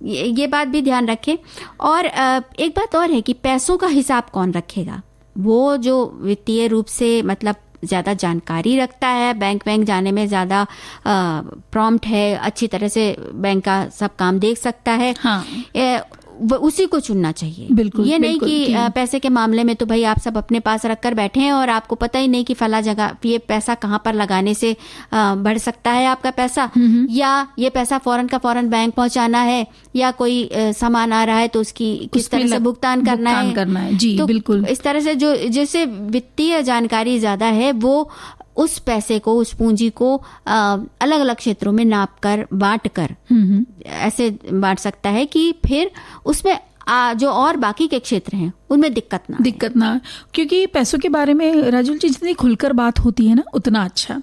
Speaker 3: ये बात भी ध्यान रखें। और एक बात और है कि पैसों का हिसाब कौन रखेगा। वो जो वित्तीय रूप से मतलब ज़्यादा जानकारी रखता है, बैंक जाने में ज़्यादा प्रॉम्प्ट है, अच्छी तरह से बैंक का सब काम देख सकता है, हाँ, उसी को चुनना चाहिए। बिल्कुल, ये नहीं कि पैसे के मामले में तो भाई आप सब अपने पास रख कर बैठे हैं और आपको पता ही नहीं कि फला जगह ये पैसा कहाँ पर लगाने से बढ़ सकता है आपका पैसा, या ये पैसा फौरन का फौरन बैंक पहुंचाना है, या कोई सामान आ रहा है तो उसकी किस तरह से भुगतान करना है।
Speaker 2: जी,
Speaker 3: तो
Speaker 2: बिल्कुल,
Speaker 3: इस तरह से जो जैसे वित्तीय जानकारी ज्यादा है वो उस पैसे को, उस पूंजी को अलग अलग क्षेत्रों में नाप कर बांट कर ऐसे बांट सकता है कि फिर उसमें जो और बाकी के क्षेत्र हैं उनमें दिक्कत ना, क्योंकि
Speaker 2: पैसों के बारे में राजुल जी जितनी खुलकर बात होती है ना उतना अच्छा।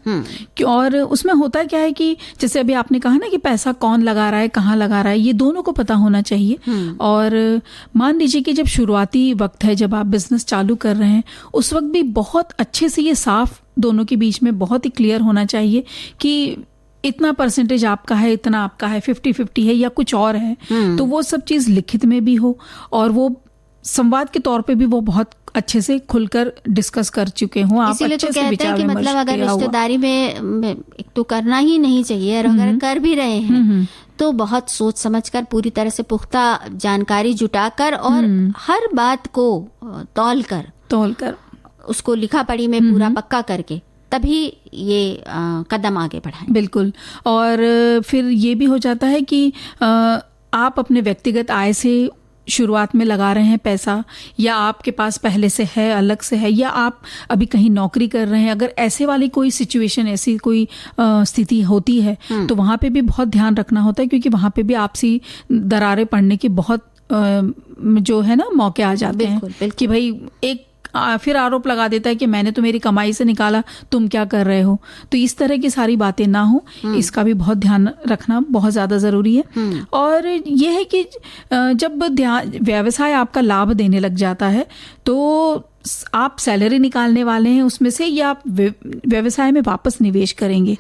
Speaker 2: और उसमें होता क्या है कि जैसे अभी आपने कहा ना कि पैसा कौन लगा रहा है, कहाँ लगा रहा है, ये दोनों को पता होना चाहिए। और मान लीजिए कि जब शुरुआती वक्त है, जब आप बिजनेस चालू कर रहे हैं, उस वक्त भी बहुत अच्छे से ये साफ दोनों के बीच में बहुत ही क्लियर होना चाहिए कि इतना परसेंटेज आपका है, इतना आपका है, 50-50 है या कुछ और है। तो वो सब चीज लिखित में भी हो और वो संवाद के तौर पे भी वो बहुत अच्छे से खुलकर डिस्कस कर चुके हों। आप
Speaker 3: इसीलिए
Speaker 2: अच्छे
Speaker 3: तो
Speaker 2: से
Speaker 3: कहते हैं कि
Speaker 2: विचार
Speaker 3: मतलब अगर
Speaker 2: किया हुआ।
Speaker 3: रिश्तेदारी में एक तो करना ही नहीं चाहिए, और अगर कर भी रहे हैं तो बहुत सोच समझकर, पूरी तरह से पुख्ता जानकारी जुटाकर और हर बात को तौल कर उसको लिखा पढ़ी में पूरा पक्का करके तभी ये कदम आगे बढ़ाएं।
Speaker 2: बिल्कुल। और फिर ये भी हो जाता है कि आप अपने व्यक्तिगत आय से शुरुआत में लगा रहे हैं पैसा, या आपके पास पहले से है, अलग से है, या आप अभी कहीं नौकरी कर रहे हैं, अगर ऐसे वाली कोई सिचुएशन, ऐसी कोई स्थिति होती है तो वहाँ पे भी बहुत ध्यान रखना होता है, क्योंकि वहाँ पे भी आपसी दरारें पड़ने की बहुत जो है ना मौके आ जाते हैं कि भाई एक फिर आरोप लगा देता है कि मैंने तो मेरी कमाई से निकाला, तुम क्या कर रहे हो। तो इस तरह की सारी बातें ना हो, इसका भी बहुत ध्यान रखना बहुत ज़्यादा ज़रूरी है। और ये है कि जब व्यवसाय आपका लाभ देने लग जाता है तो आप सैलरी निकालने वाले हैं उसमें से, या आप व्यवसाय में वापस निवेश करेंगे,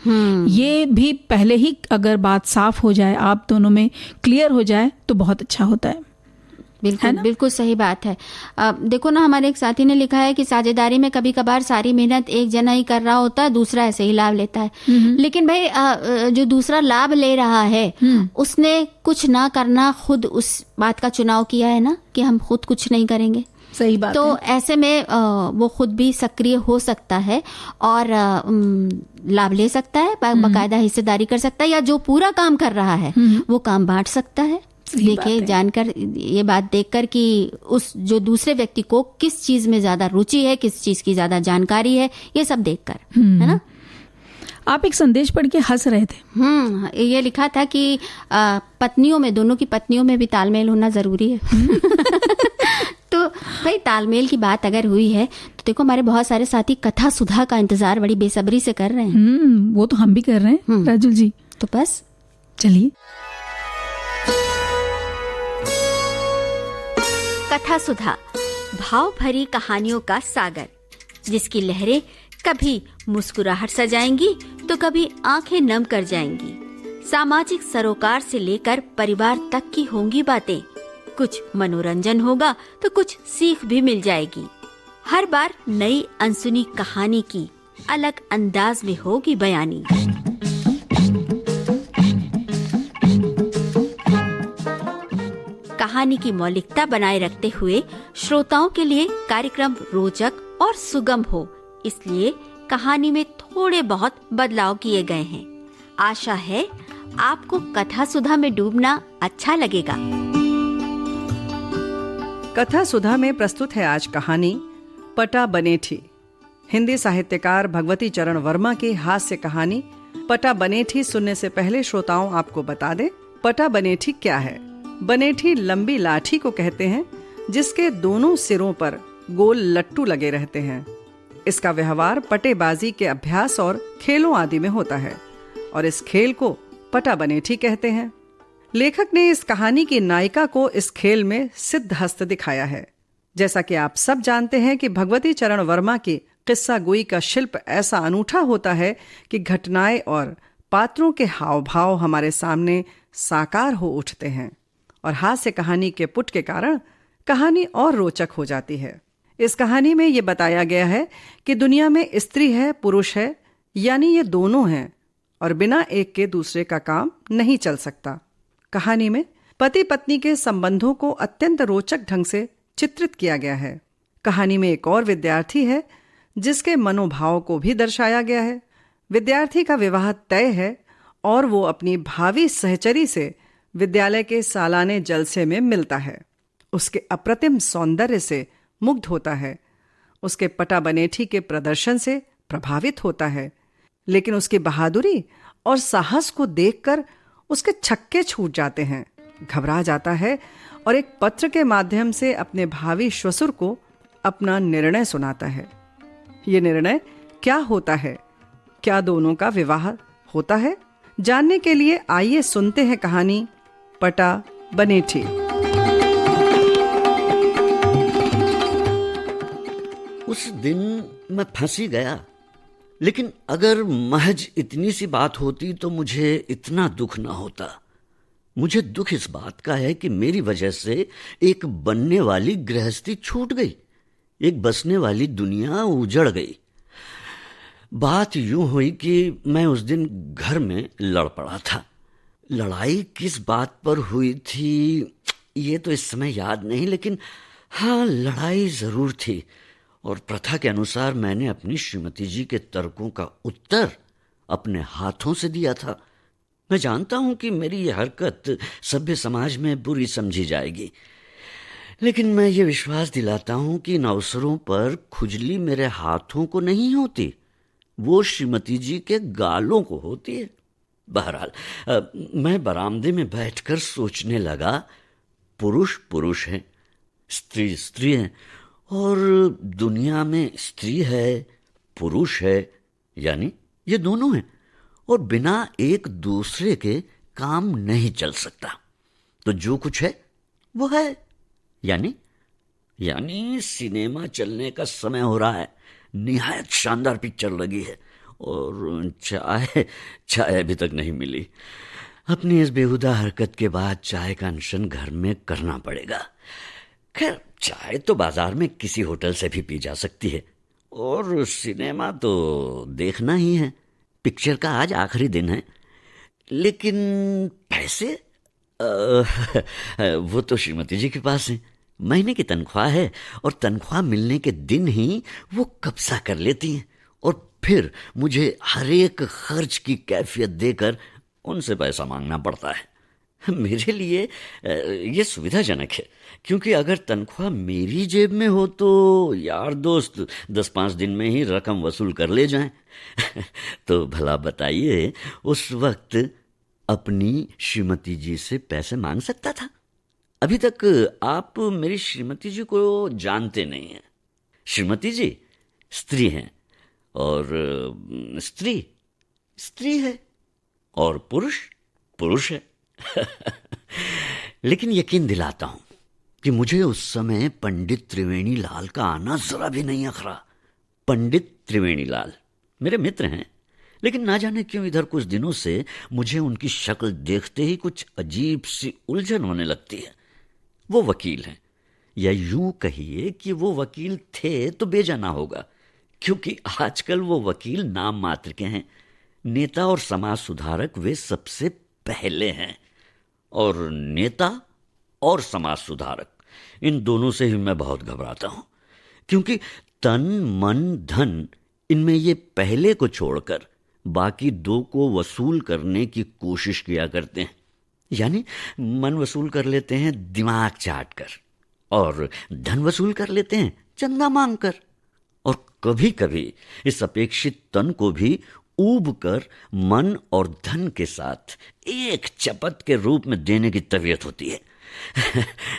Speaker 2: ये भी पहले ही अगर बात साफ हो जाए, आप दोनों में क्लियर हो जाए तो बहुत अच्छा होता है।
Speaker 3: बिल्कुल बिल्कुल सही बात है। देखो ना, हमारे एक साथी ने लिखा है कि साझेदारी में कभी कभार सारी मेहनत एक जना ही कर रहा होता है, दूसरा ऐसे ही लाभ लेता है। लेकिन भाई जो दूसरा लाभ ले रहा है उसने कुछ ना करना, खुद उस बात का चुनाव किया है ना कि हम खुद कुछ नहीं करेंगे।
Speaker 2: सही बात
Speaker 3: तो
Speaker 2: है।
Speaker 3: ऐसे में वो खुद भी सक्रिय हो सकता है और लाभ ले सकता है, बाकायदा हिस्सेदारी कर सकता है, या जो पूरा काम कर रहा है वो काम बांट सकता है। देखिए, जानकर ये बात देखकर कि उस जो दूसरे व्यक्ति को किस चीज में ज्यादा रुचि है, किस चीज की ज्यादा जानकारी है, ये सब देखकर, है ना।
Speaker 2: आप एक संदेश पढ़ के हंस रहे थे।
Speaker 3: ये लिखा था कि पत्नियों में, दोनों की पत्नियों में भी तालमेल होना जरूरी है। तो भाई तालमेल की बात अगर हुई है तो देखो, हमारे बहुत सारे साथी कथा सुधा का इंतजार बड़ी बेसब्री से कर रहे हैं।
Speaker 2: वो तो हम भी कर रहे हैं राजुल जी।
Speaker 3: तो बस
Speaker 2: चलिए।
Speaker 3: कथा सुधा, भाव भरी कहानियों का सागर, जिसकी लहरें कभी मुस्कुराहट सजाएंगी तो कभी आंखें नम कर जाएंगी। सामाजिक सरोकार से लेकर परिवार तक की होंगी बातें। कुछ मनोरंजन होगा तो कुछ सीख भी मिल जाएगी। हर बार नई अनसुनी कहानी की अलग अंदाज में होगी बयानी। कहानी की मौलिकता बनाए रखते हुए श्रोताओं के लिए कार्यक्रम रोचक और सुगम हो, इसलिए कहानी में थोड़े बहुत बदलाव किए गए हैं। आशा है आपको कथा सुधा में डूबना अच्छा लगेगा।
Speaker 4: कथा सुधा में प्रस्तुत है आज कहानी पटा बनेठी। हिंदी साहित्यकार भगवती चरण वर्मा की हास्य कहानी पटा बनेठी सुनने से पहले श्रोताओं आपको बता दें, पटा बनेठी क्या है। बनेठी लंबी लाठी को कहते हैं जिसके दोनों सिरों पर गोल लट्टू लगे रहते हैं। इसका व्यवहार पटेबाजी के अभ्यास और खेलों आदि में होता है और इस खेल को पटा बनेठी कहते हैं। लेखक ने इस कहानी की नायिका को इस खेल में सिद्ध हस्त दिखाया है। जैसा कि आप सब जानते हैं कि भगवती चरण वर्मा की किस्सा गोई का शिल्प ऐसा अनूठा होता है कि घटनाएं और पात्रों के हाव भाव हमारे सामने साकार हो उठते हैं और हास्य कहानी के पुट के कारण कहानी और रोचक हो जाती है। इस कहानी में ये बताया गया है कि दुनिया में स्त्री है, पुरुष है, यानी ये दोनों हैं और बिना एक के दूसरे का काम नहीं चल सकता। कहानी में पति पत्नी के संबंधों को अत्यंत रोचक ढंग से चित्रित किया गया है। कहानी में एक और विद्यार्थी है जिसके मनोभाव को भी दर्शाया गया है। विद्यार्थी का विवाह तय है और वो अपनी भावी सहचरी से विद्यालय के सालाने जलसे में मिलता है। उसके अप्रतिम सौंदर्य से मुग्ध होता है, उसके पटा बनेठी के प्रदर्शन से प्रभावित होता है, लेकिन उसकी बहादुरी और साहस को देखकर उसके छक्के छूट जाते हैं, घबरा जाता है और एक पत्र के माध्यम से अपने भावी श्वसुर को अपना निर्णय सुनाता है। ये निर्णय क्या होता है? क्या दोनों का विवाह होता है? जानने के लिए आइए सुनते हैं कहानी पटा बनेठी।
Speaker 5: उस दिन मैं फंसी गया। लेकिन अगर महज इतनी सी बात होती तो मुझे इतना दुख ना होता। मुझे दुख इस बात का है कि मेरी वजह से एक बनने वाली गृहस्थी छूट गई, एक बसने वाली दुनिया उजड़ गई। बात यूं हुई कि मैं उस दिन घर में लड़ पड़ा था। लड़ाई किस बात पर हुई थी ये तो इस समय याद नहीं, लेकिन हाँ, लड़ाई जरूर थी। और प्रथा के अनुसार मैंने अपनी श्रीमती जी के तर्कों का उत्तर अपने हाथों से दिया था। मैं जानता हूं कि मेरी यह हरकत सभ्य समाज में बुरी समझी जाएगी, लेकिन मैं ये विश्वास दिलाता हूं कि इन अवसरों पर खुजली मेरे हाथों को नहीं होती, वो श्रीमती जी के गालों को होती है। बहरहाल मैं बरामदे में बैठकर सोचने लगा, पुरुष पुरुष है, स्त्री स्त्री है, और दुनिया में स्त्री है, पुरुष है, यानी ये दोनों हैं, और बिना एक दूसरे के काम नहीं चल सकता। तो जो कुछ है वो है, यानी सिनेमा चलने का समय हो रहा है। निहायत शानदार पिक्चर लगी है और चाय अभी तक नहीं मिली। अपनी इस बेहुदा हरकत के बाद चाय का अनशन घर में करना पड़ेगा। खैर, चाय तो बाजार में किसी होटल से भी पी जा सकती है, और सिनेमा तो देखना ही है। पिक्चर का आज आखिरी दिन है, लेकिन पैसे वो तो श्रीमती जी के पास हैं। महीने की तनख्वाह है, और तनख्वाह मिलने के दिन ही वो कब्जा कर लेती हैं, और फिर मुझे हर एक खर्च की कैफियत देकर उनसे पैसा मांगना पड़ता है। मेरे लिए ये सुविधाजनक है, क्योंकि अगर तनख्वाह मेरी जेब में हो तो यार दोस्त 10-5 दिन में ही रकम वसूल कर ले जाएं। तो भला बताइए, उस वक्त अपनी श्रीमती जी से पैसे मांग सकता था? अभी तक आप मेरी श्रीमती जी को जानते नहीं हैं। श्रीमती जी स्त्री हैं, और स्त्री स्त्री है, और पुरुष पुरुष है। लेकिन यकीन दिलाता हूं कि मुझे उस समय पंडित त्रिवेणी लाल का आना जरा भी नहीं अखरा। पंडित त्रिवेणी लाल मेरे मित्र हैं, लेकिन ना जाने क्यों इधर कुछ दिनों से मुझे उनकी शक्ल देखते ही कुछ अजीब सी उलझन होने लगती है। वो वकील हैं, या यूं कहिए कि वो वकील थे तो बेजाना होगा, क्योंकि आजकल वो वकील नाम मात्र के हैं। नेता और समाज सुधारक वे सबसे पहले हैं, और नेता और समाज सुधारक इन दोनों से ही मैं बहुत घबराता हूं, क्योंकि तन मन धन इनमें ये पहले को छोड़कर बाकी दो को वसूल करने की कोशिश किया करते हैं। यानी मन वसूल कर लेते हैं दिमाग चाट कर, और धन वसूल कर लेते हैं चंदा मांग कर, और कभी कभी इस अपेक्षित तन को भी ऊब कर मन और धन के साथ एक चपत के रूप में देने की तबीयत होती है।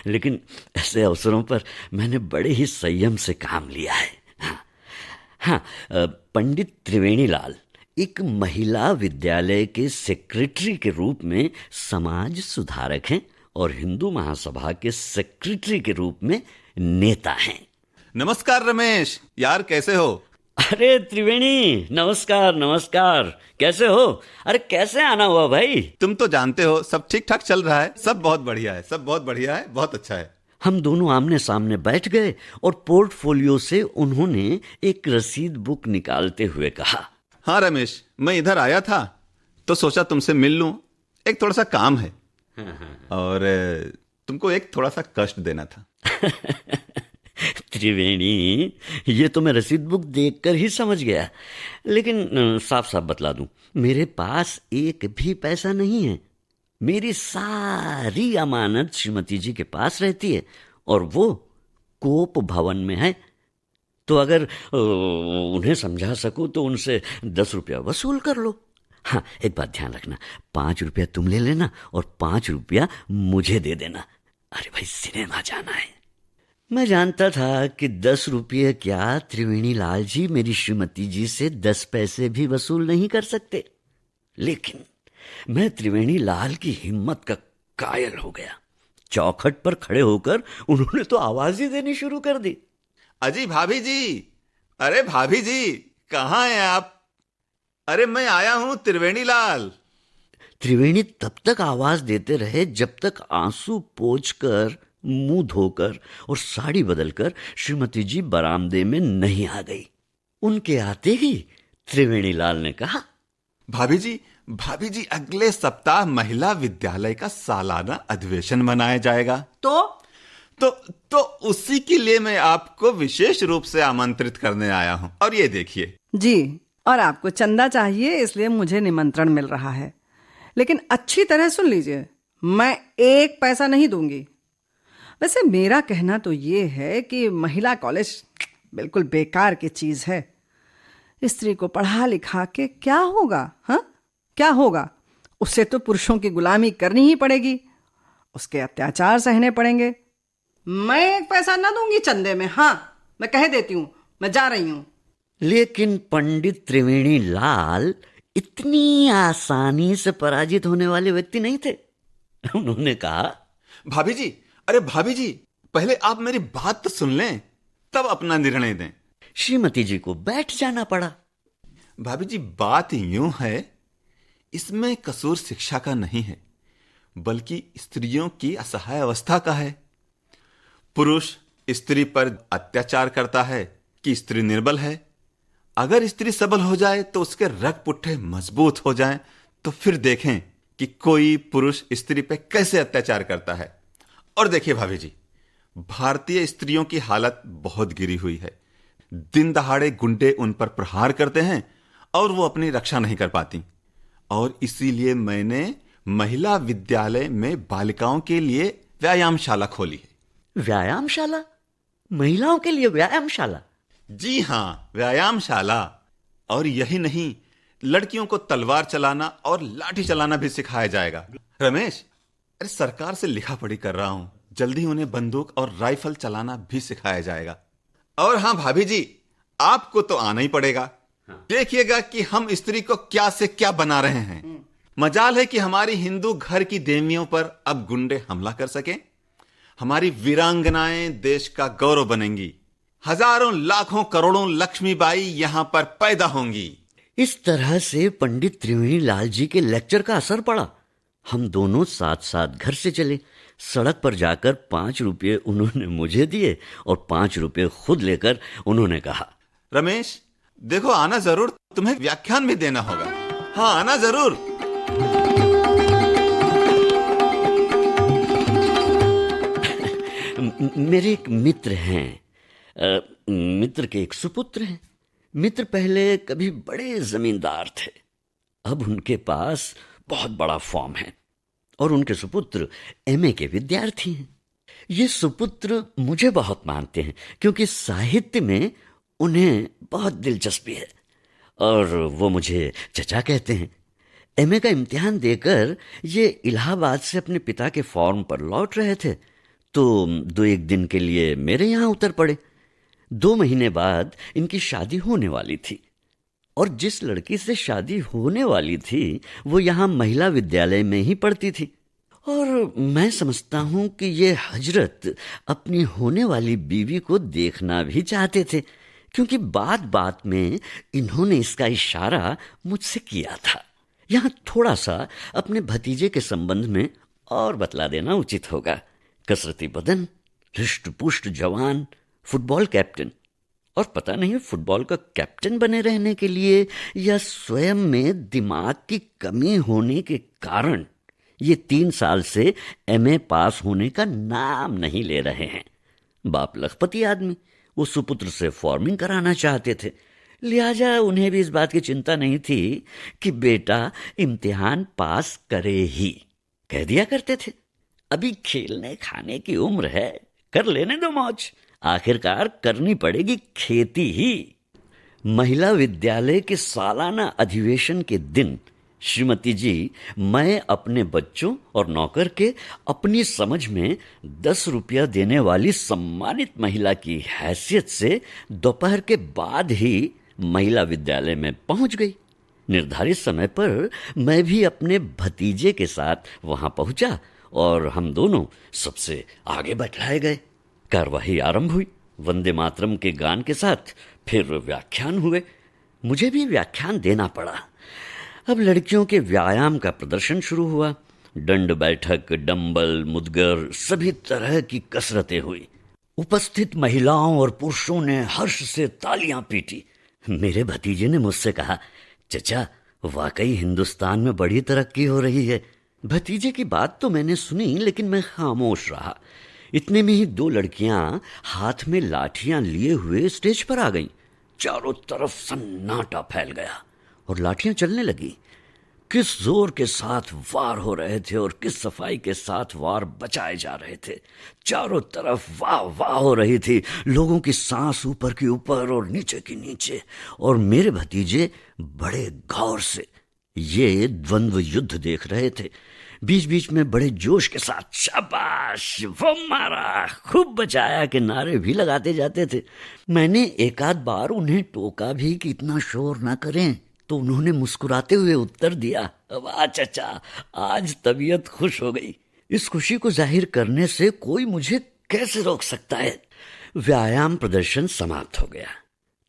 Speaker 5: लेकिन ऐसे अवसरों पर मैंने बड़े ही संयम से काम लिया है। हाँ, पंडित त्रिवेणी लाल एक महिला विद्यालय के सेक्रेटरी के रूप में समाज सुधारक हैं, और हिंदू महासभा के सेक्रेटरी के रूप में नेता हैं।
Speaker 6: नमस्कार रमेश, यार कैसे हो?
Speaker 5: अरे त्रिवेणी, नमस्कार नमस्कार, कैसे हो? अरे कैसे आना हुआ भाई?
Speaker 6: तुम तो जानते हो सब ठीक ठाक चल रहा है, सब बहुत बढ़िया है, सब बहुत बढ़िया है, बहुत अच्छा है।
Speaker 5: हम दोनों आमने सामने बैठ गए, और पोर्टफोलियो से उन्होंने एक रसीद बुक निकालते हुए कहा,
Speaker 6: हाँ रमेश, मैं इधर आया था तो सोचा तुमसे मिल लूं, एक थोड़ा सा काम है। और तुमको एक थोड़ा सा कष्ट देना था।
Speaker 5: त्रिवेणी, ये तो मैं रसीद बुक देखकर ही समझ गया, लेकिन साफ साफ बतला दूं, मेरे पास एक भी पैसा नहीं है। मेरी सारी अमानत श्रीमती जी के पास रहती है, और वो कोप भवन में है। तो अगर उन्हें समझा सकूं तो उनसे 10 रुपया वसूल कर लो। हाँ, एक बात ध्यान रखना, 5 रुपया तुम ले लेना और 5 रुपया मुझे दे देना। अरे भाई, सिनेमा जाना है। मैं जानता था कि 10 रुपये क्या त्रिवेणी लाल जी मेरी श्रीमती जी से 10 पैसे भी वसूल नहीं कर सकते, लेकिन मैं त्रिवेणी लाल की हिम्मत का कायल हो गया। चौखट पर खड़े होकर उन्होंने तो आवाज ही देनी शुरू कर दी।
Speaker 6: अजी भाभी जी, अरे भाभी जी, कहाँ हैं आप? अरे मैं आया हूं त्रिवेणी लाल।
Speaker 5: त्रिवेणी तब तक आवाज देते रहे जब तक आंसू पोंछकर, मुंह धोकर और साड़ी बदलकर श्रीमती जी बरामदे में नहीं आ गई। उनके आते ही त्रिवेणी लाल ने कहा,
Speaker 6: भाभी जी अगले सप्ताह महिला विद्यालय का सालाना अधिवेशन मनाया जाएगा। तो उसी के लिए मैं आपको विशेष रूप से आमंत्रित करने आया हूं। और ये देखिए।
Speaker 4: जी, और आपको चंदा चाहिए इसलिए मुझे निमंत्रण मिल रहा है, लेकिन अच्छी तरह सुन लीजिए, मैं 1 पैसा नहीं दूंगी। वैसे मेरा कहना तो ये है कि महिला कॉलेज बिल्कुल बेकार की चीज है। स्त्री को पढ़ा लिखा के क्या होगा? हाँ, क्या होगा? उससे तो पुरुषों की गुलामी करनी ही पड़ेगी, उसके अत्याचार सहने पड़ेंगे। मैं 1 पैसा ना दूंगी चंदे में। हाँ, मैं कह देती हूं, मैं जा रही हूं।
Speaker 5: लेकिन पंडित त्रिवेणी लाल इतनी आसानी से पराजित होने वाले व्यक्ति नहीं थे। उन्होंने कहा,
Speaker 6: भाभी जी, पहले आप मेरी बात तो सुन लें, तब अपना निर्णय दें।
Speaker 5: श्रीमती जी को बैठ जाना पड़ा।
Speaker 6: भाभी जी, बात यूं है, इसमें कसूर शिक्षा का नहीं है, बल्कि स्त्रियों की असहाय अवस्था का है। पुरुष स्त्री पर अत्याचार करता है कि स्त्री निर्बल है। अगर स्त्री सबल हो जाए तो उसके रग पुट्ठे मजबूत हो जाएं, तो फिर देखें कि कोई पुरुष स्त्री पे कैसे अत्याचार करता है। और देखिए भाभी जी, भारतीय स्त्रियों की हालत बहुत गिरी हुई है। दिन दहाड़े गुंडे उन पर प्रहार करते हैं और वो अपनी रक्षा नहीं कर पाती। और इसीलिए मैंने महिला विद्यालय में बालिकाओं के लिए व्यायामशाला खोली है।
Speaker 5: व्यायामशाला? महिलाओं के लिए व्यायामशाला?
Speaker 6: जी हां, व्यायामशाला। और यही नहीं, लड़कियों को तलवार चलाना और लाठी चलाना भी सिखाया जाएगा। रमेश, अरे सरकार से लिखा पढ़ी कर रहा हूं, जल्दी उन्हें बंदूक और राइफल चलाना भी सिखाया जाएगा। और हां भाभी जी, आपको तो आना ही पड़ेगा। देखिएगा कि हम स्त्री को क्या से क्या बना रहे हैं। मजाल है कि हमारी हिंदू घर की देवियों पर अब गुंडे हमला कर सके। हमारी वीरांगनाएं देश का गौरव बनेंगी। हजारों लाखों करोड़ों लक्ष्मीबाई यहां पर पैदा होंगी।
Speaker 5: इस तरह से पंडित त्रिवेणी लाल जी के लेक्चर का असर पड़ा। हम दोनों साथ साथ घर से चले। सड़क पर जाकर 5 रुपये उन्होंने मुझे दिए और 5 रुपये खुद लेकर उन्होंने कहा,
Speaker 6: रमेश देखो, आना जरूर, तुम्हें व्याख्यान भी देना होगा। हाँ, आना जरूर।
Speaker 5: मेरे एक मित्र हैं, मित्र के एक सुपुत्र हैं। मित्र पहले कभी बड़े जमींदार थे, अब उनके पास बहुत बड़ा फॉर्म है और उनके सुपुत्र एमए के विद्यार्थी हैं। ये सुपुत्र मुझे बहुत मानते हैं क्योंकि साहित्य में उन्हें बहुत दिलचस्पी है और वो मुझे चचा कहते हैं। एमए का इम्तिहान देकर ये इलाहाबाद से अपने पिता के फॉर्म पर लौट रहे थे, तो 2-1 दिन के लिए मेरे यहाँ उतर पड़े। 2 महीने बाद इनकी शादी होने वाली थी और जिस लड़की से शादी होने वाली थी वो यहाँ महिला विद्यालय में ही पढ़ती थी। और मैं समझता हूँ कि ये हजरत अपनी होने वाली बीवी को देखना भी चाहते थे, क्योंकि बात बात में इन्होंने इसका इशारा मुझसे किया था। यहाँ थोड़ा सा अपने भतीजे के संबंध में और बतला देना उचित होगा। कसरती बदन, हृष्ट पुष्ट जवान, फुटबॉल कैप्टन। और पता नहीं फुटबॉल का कैप्टन बने रहने के लिए या स्वयं में दिमाग की कमी होने के कारण ये 3 साल से एमए पास होने का नाम नहीं ले रहे हैं। बाप लखपति आदमी, वो सुपुत्र से फॉर्मिंग कराना चाहते थे, लिहाजा उन्हें भी इस बात की चिंता नहीं थी कि बेटा इम्तिहान पास करे ही। कह दिया करते थे, अभी खेलने खाने की उम्र है, कर लेने दो मौज, आखिरकार करनी पड़ेगी खेती ही। महिला विद्यालय के सालाना अधिवेशन के दिन श्रीमती जी, मैं अपने बच्चों और नौकर के अपनी समझ में 10 रुपया देने वाली सम्मानित महिला की हैसियत से दोपहर के बाद ही महिला विद्यालय में पहुंच गई। निर्धारित समय पर मैं भी अपने भतीजे के साथ वहां पहुंचा और हम दोनों सबसे आगे बैठाए गए। कार्यवाही आरंभ हुई। वंदे मातरम के गान के साथ फिर व्याख्यान हुए। मुझे भी व्याख्यान देना पड़ा। अब लड़कियों के व्यायाम का प्रदर्शन शुरू हुआ। दंड बैठक, डंबल, मुदगर, सभी तरह की कसरतें हुई। उपस्थित महिलाओं और पुरुषों ने हर्ष से तालियां पीटी। मेरे भतीजे ने मुझसे कहा, चचा वाकई हिंदुस्तान में बड़ी तरक्की हो रही है। भतीजे की बात तो मैंने सुनी, लेकिन मैं खामोश रहा। इतने में ही 2 लड़कियां हाथ में लाठियां लिए हुए स्टेज पर आ गईं। चारों तरफ सन्नाटा फैल गया और लाठियां चलने लगी। किस जोर के साथ वार हो रहे थे और किस सफाई के साथ वार बचाए जा रहे थे। चारों तरफ वाह वाह हो रही थी। लोगों की सांस ऊपर की ऊपर और नीचे की नीचे, और मेरे भतीजे बड़े गौर से ये द्वंद्व युद्ध देख रहे थे। बीच बीच में बड़े जोश के साथ शाबाश, वो मारा, खूब बचाया के नारे भी लगाते जाते थे। मैंने एक आध बार उन्हें टोका भी कि इतना शोर ना करें, तो उन्होंने मुस्कुराते हुए उत्तर दिया, वाह चचा, आज तबीयत खुश हो गई। इस खुशी को जाहिर करने से कोई मुझे कैसे रोक सकता है। व्यायाम प्रदर्शन समाप्त हो गया।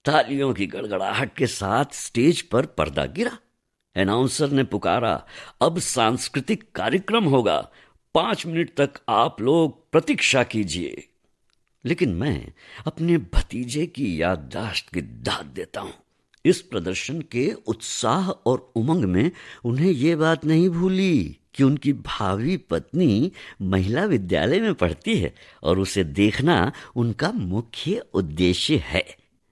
Speaker 5: तालियों की गड़गड़ाहट के साथ स्टेज पर पर्दा गिरा। अनाउंसर ने पुकारा, अब सांस्कृतिक कार्यक्रम होगा, 5 मिनट तक आप लोग प्रतीक्षा कीजिए। लेकिन मैं अपने भतीजे की याददाश्त की दाद देता हूं। इस प्रदर्शन के उत्साह और उमंग में उन्हें ये बात नहीं भूली कि उनकी भावी पत्नी महिला विद्यालय में पढ़ती है और उसे देखना उनका मुख्य उद्देश्य है।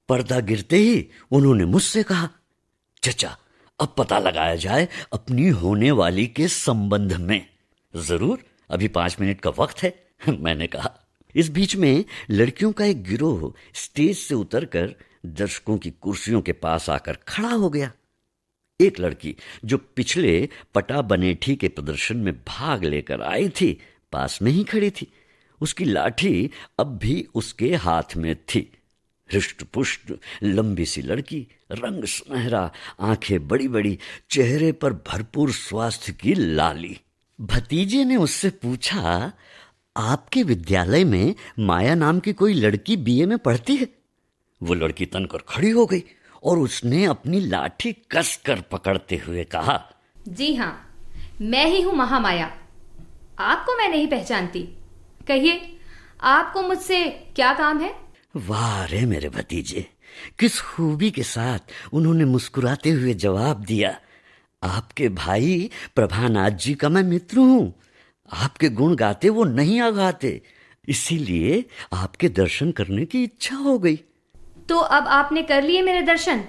Speaker 5: पर्दा गिरते ही उन्होंने मुझसे कहा, चचा अब पता लगाया जाए अपनी होने वाली के संबंध में। जरूर, अभी 5 मिनट का वक्त है, मैंने कहा। इस बीच में लड़कियों का एक गिरोह स्टेज से उतरकर दर्शकों की कुर्सियों के पास आकर खड़ा हो गया। एक लड़की जो पिछले पटा बनेठी के प्रदर्शन में भाग लेकर आई थी, पास में ही खड़ी थी। उसकी लाठी अब भी उसके हाथ में थी। हृष्ट पुष्ट लंबी सी लड़की, रंग सुनहरा, आंखें बड़ी बड़ी, चेहरे पर भरपूर स्वास्थ्य की लाली। भतीजे ने उससे पूछा, आपके विद्यालय में माया नाम की कोई लड़की बीए में पढ़ती है? वो लड़की तनकर खड़ी हो गई और उसने अपनी लाठी कसकर पकड़ते हुए कहा,
Speaker 1: जी हाँ, मैं ही हूं महामाया। आपको मैं नहीं पहचानती। कहिए, आपको मुझसे क्या काम है?
Speaker 5: वाह रे मेरे भतीजे, किस खूबी के साथ उन्होंने मुस्कुराते हुए जवाब दिया, आपके भाई प्रभानाथ जी का मैं मित्र हूं। आपके गुण गाते वो नहीं आगाते, इसीलिए आपके दर्शन करने की इच्छा हो गई।
Speaker 1: तो अब आपने कर लिए मेरे दर्शन।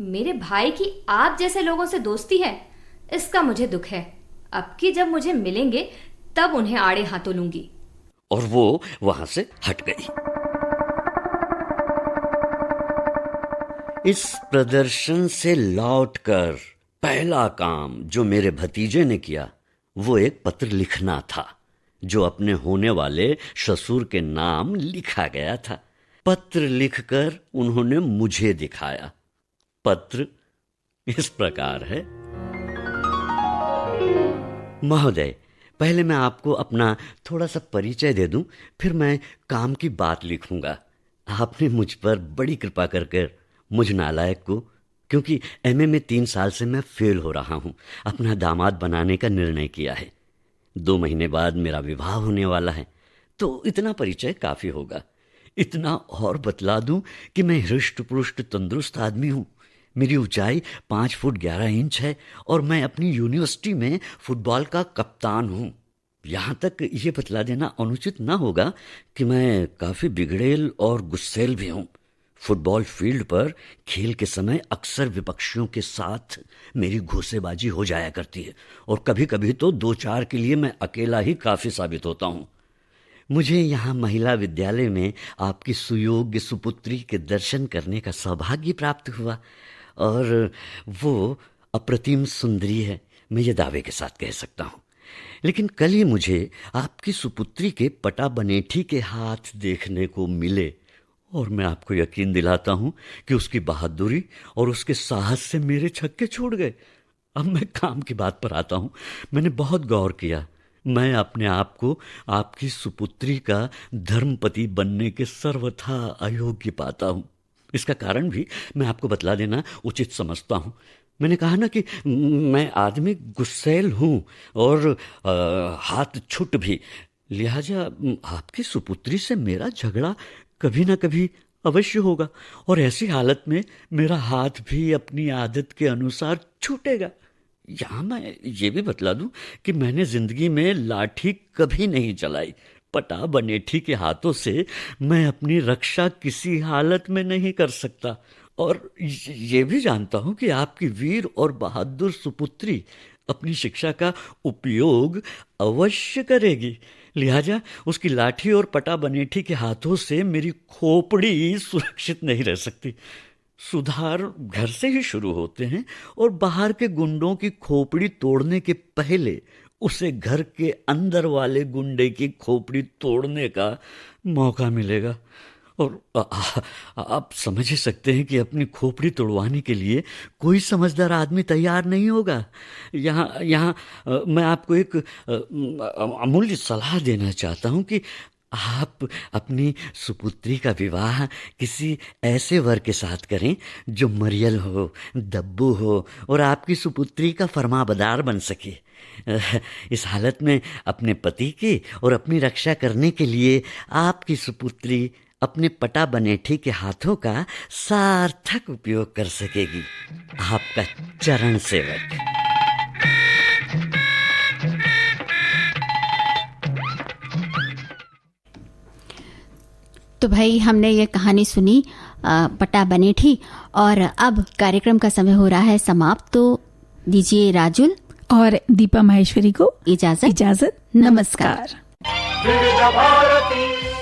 Speaker 1: मेरे भाई की आप जैसे लोगों से दोस्ती है, इसका मुझे दुख है। अब की जब मुझे मिलेंगे तब उन्हें आड़े हाथों लूंगी।
Speaker 5: और वो वहां से हट गई। इस प्रदर्शन से लौटकर पहला काम जो मेरे भतीजे ने किया वो एक पत्र लिखना था, जो अपने होने वाले ससुर के नाम लिखा गया था। पत्र लिखकर उन्होंने मुझे दिखाया। पत्र इस प्रकार है, महोदय, पहले मैं आपको अपना थोड़ा सा परिचय दे दूं, फिर मैं काम की बात लिखूंगा। आपने मुझ पर बड़ी कृपा कर मुझ नालायक को, क्योंकि एमए में 3 साल से मैं फेल हो रहा हूं, अपना दामाद बनाने का निर्णय किया है। 2 महीने बाद मेरा विवाह होने वाला है, तो इतना परिचय काफी होगा। इतना और बतला दूं कि मैं हृष्ट पुष्ट तंदुरुस्त आदमी हूं। मेरी ऊंचाई 5 फुट 11 इंच है और मैं अपनी यूनिवर्सिटी में फुटबॉल का कप्तान हूं। यहां तक ये बतला देना अनुचित ना होगा कि मैं काफी बिगड़ेल और गुस्सेल भी हूं। फुटबॉल फील्ड पर खेल के समय अक्सर विपक्षियों के साथ मेरी घूसेबाजी हो जाया करती है और कभी कभी तो 2-4 के लिए मैं अकेला ही काफी साबित होता हूं। मुझे यहाँ महिला विद्यालय में आपकी सुयोग्य सुपुत्री के दर्शन करने का सौभाग्य प्राप्त हुआ और वो अप्रतिम सुंदरी है, मैं ये दावे के साथ कह सकता हूँ। लेकिन कल ही मुझे आपकी सुपुत्री के पटा बनेठी के हाथ देखने को मिले और मैं आपको यकीन दिलाता हूं कि उसकी बहादुरी और उसके साहस से मेरे छक्के छूट गए। अब मैं काम की बात पर आता हूं। मैंने बहुत गौर किया। मैं अपने आप को आपकी सुपुत्री का धर्मपति बनने के सर्वथा अयोग्य पाता हूं। इसका कारण भी मैं आपको बतला देना उचित समझता हूं। मैंने कहा ना कि मैं आदमी गुस्सैल हूँ और हाथ छुट भी, लिहाजा आपकी सुपुत्री से मेरा झगड़ा कभी ना कभी अवश्य होगा और ऐसी हालत में मेरा हाथ भी अपनी आदत के अनुसार छूटेगा। यहाँ मैं ये भी बतला दूं कि मैंने जिंदगी में लाठी कभी नहीं चलाई। पटा बनेठी के हाथों से मैं अपनी रक्षा किसी हालत में नहीं कर सकता और ये भी जानता हूं कि आपकी वीर और बहादुर सुपुत्री अपनी शिक्षा का उपयोग अवश्य करेगी। लिहाजा उसकी लाठी और पटा बनेठी के हाथों से मेरी खोपड़ी सुरक्षित नहीं रह सकती। सुधार घर से ही शुरू होते हैं और बाहर के गुंडों की खोपड़ी तोड़ने के पहले उसे घर के अंदर वाले गुंडे की खोपड़ी तोड़ने का मौका मिलेगा। और आप समझ ही सकते हैं कि अपनी खोपड़ी तोड़वाने के लिए कोई समझदार आदमी तैयार नहीं होगा। यहाँ मैं आपको एक अमूल्य सलाह देना चाहता हूँ कि आप अपनी सुपुत्री का विवाह किसी ऐसे वर के साथ करें जो मरियल हो, दब्बू हो और आपकी सुपुत्री का फरमाबरदार बन सके। इस हालत में अपने पति की और अपनी रक्षा करने के लिए आपकी सुपुत्री अपने पटा बनेठी के हाथों का सार्थक उपयोग कर सकेगी। आपका चरण सेवक।
Speaker 3: तो भाई हमने ये कहानी सुनी पटा बनेठी और अब कार्यक्रम का समय हो रहा है समाप्त। तो दीजिए राजुल
Speaker 2: और दीपा माहेश्वरी को
Speaker 3: इजाजत।
Speaker 2: नमस्कार।
Speaker 7: विविध भारती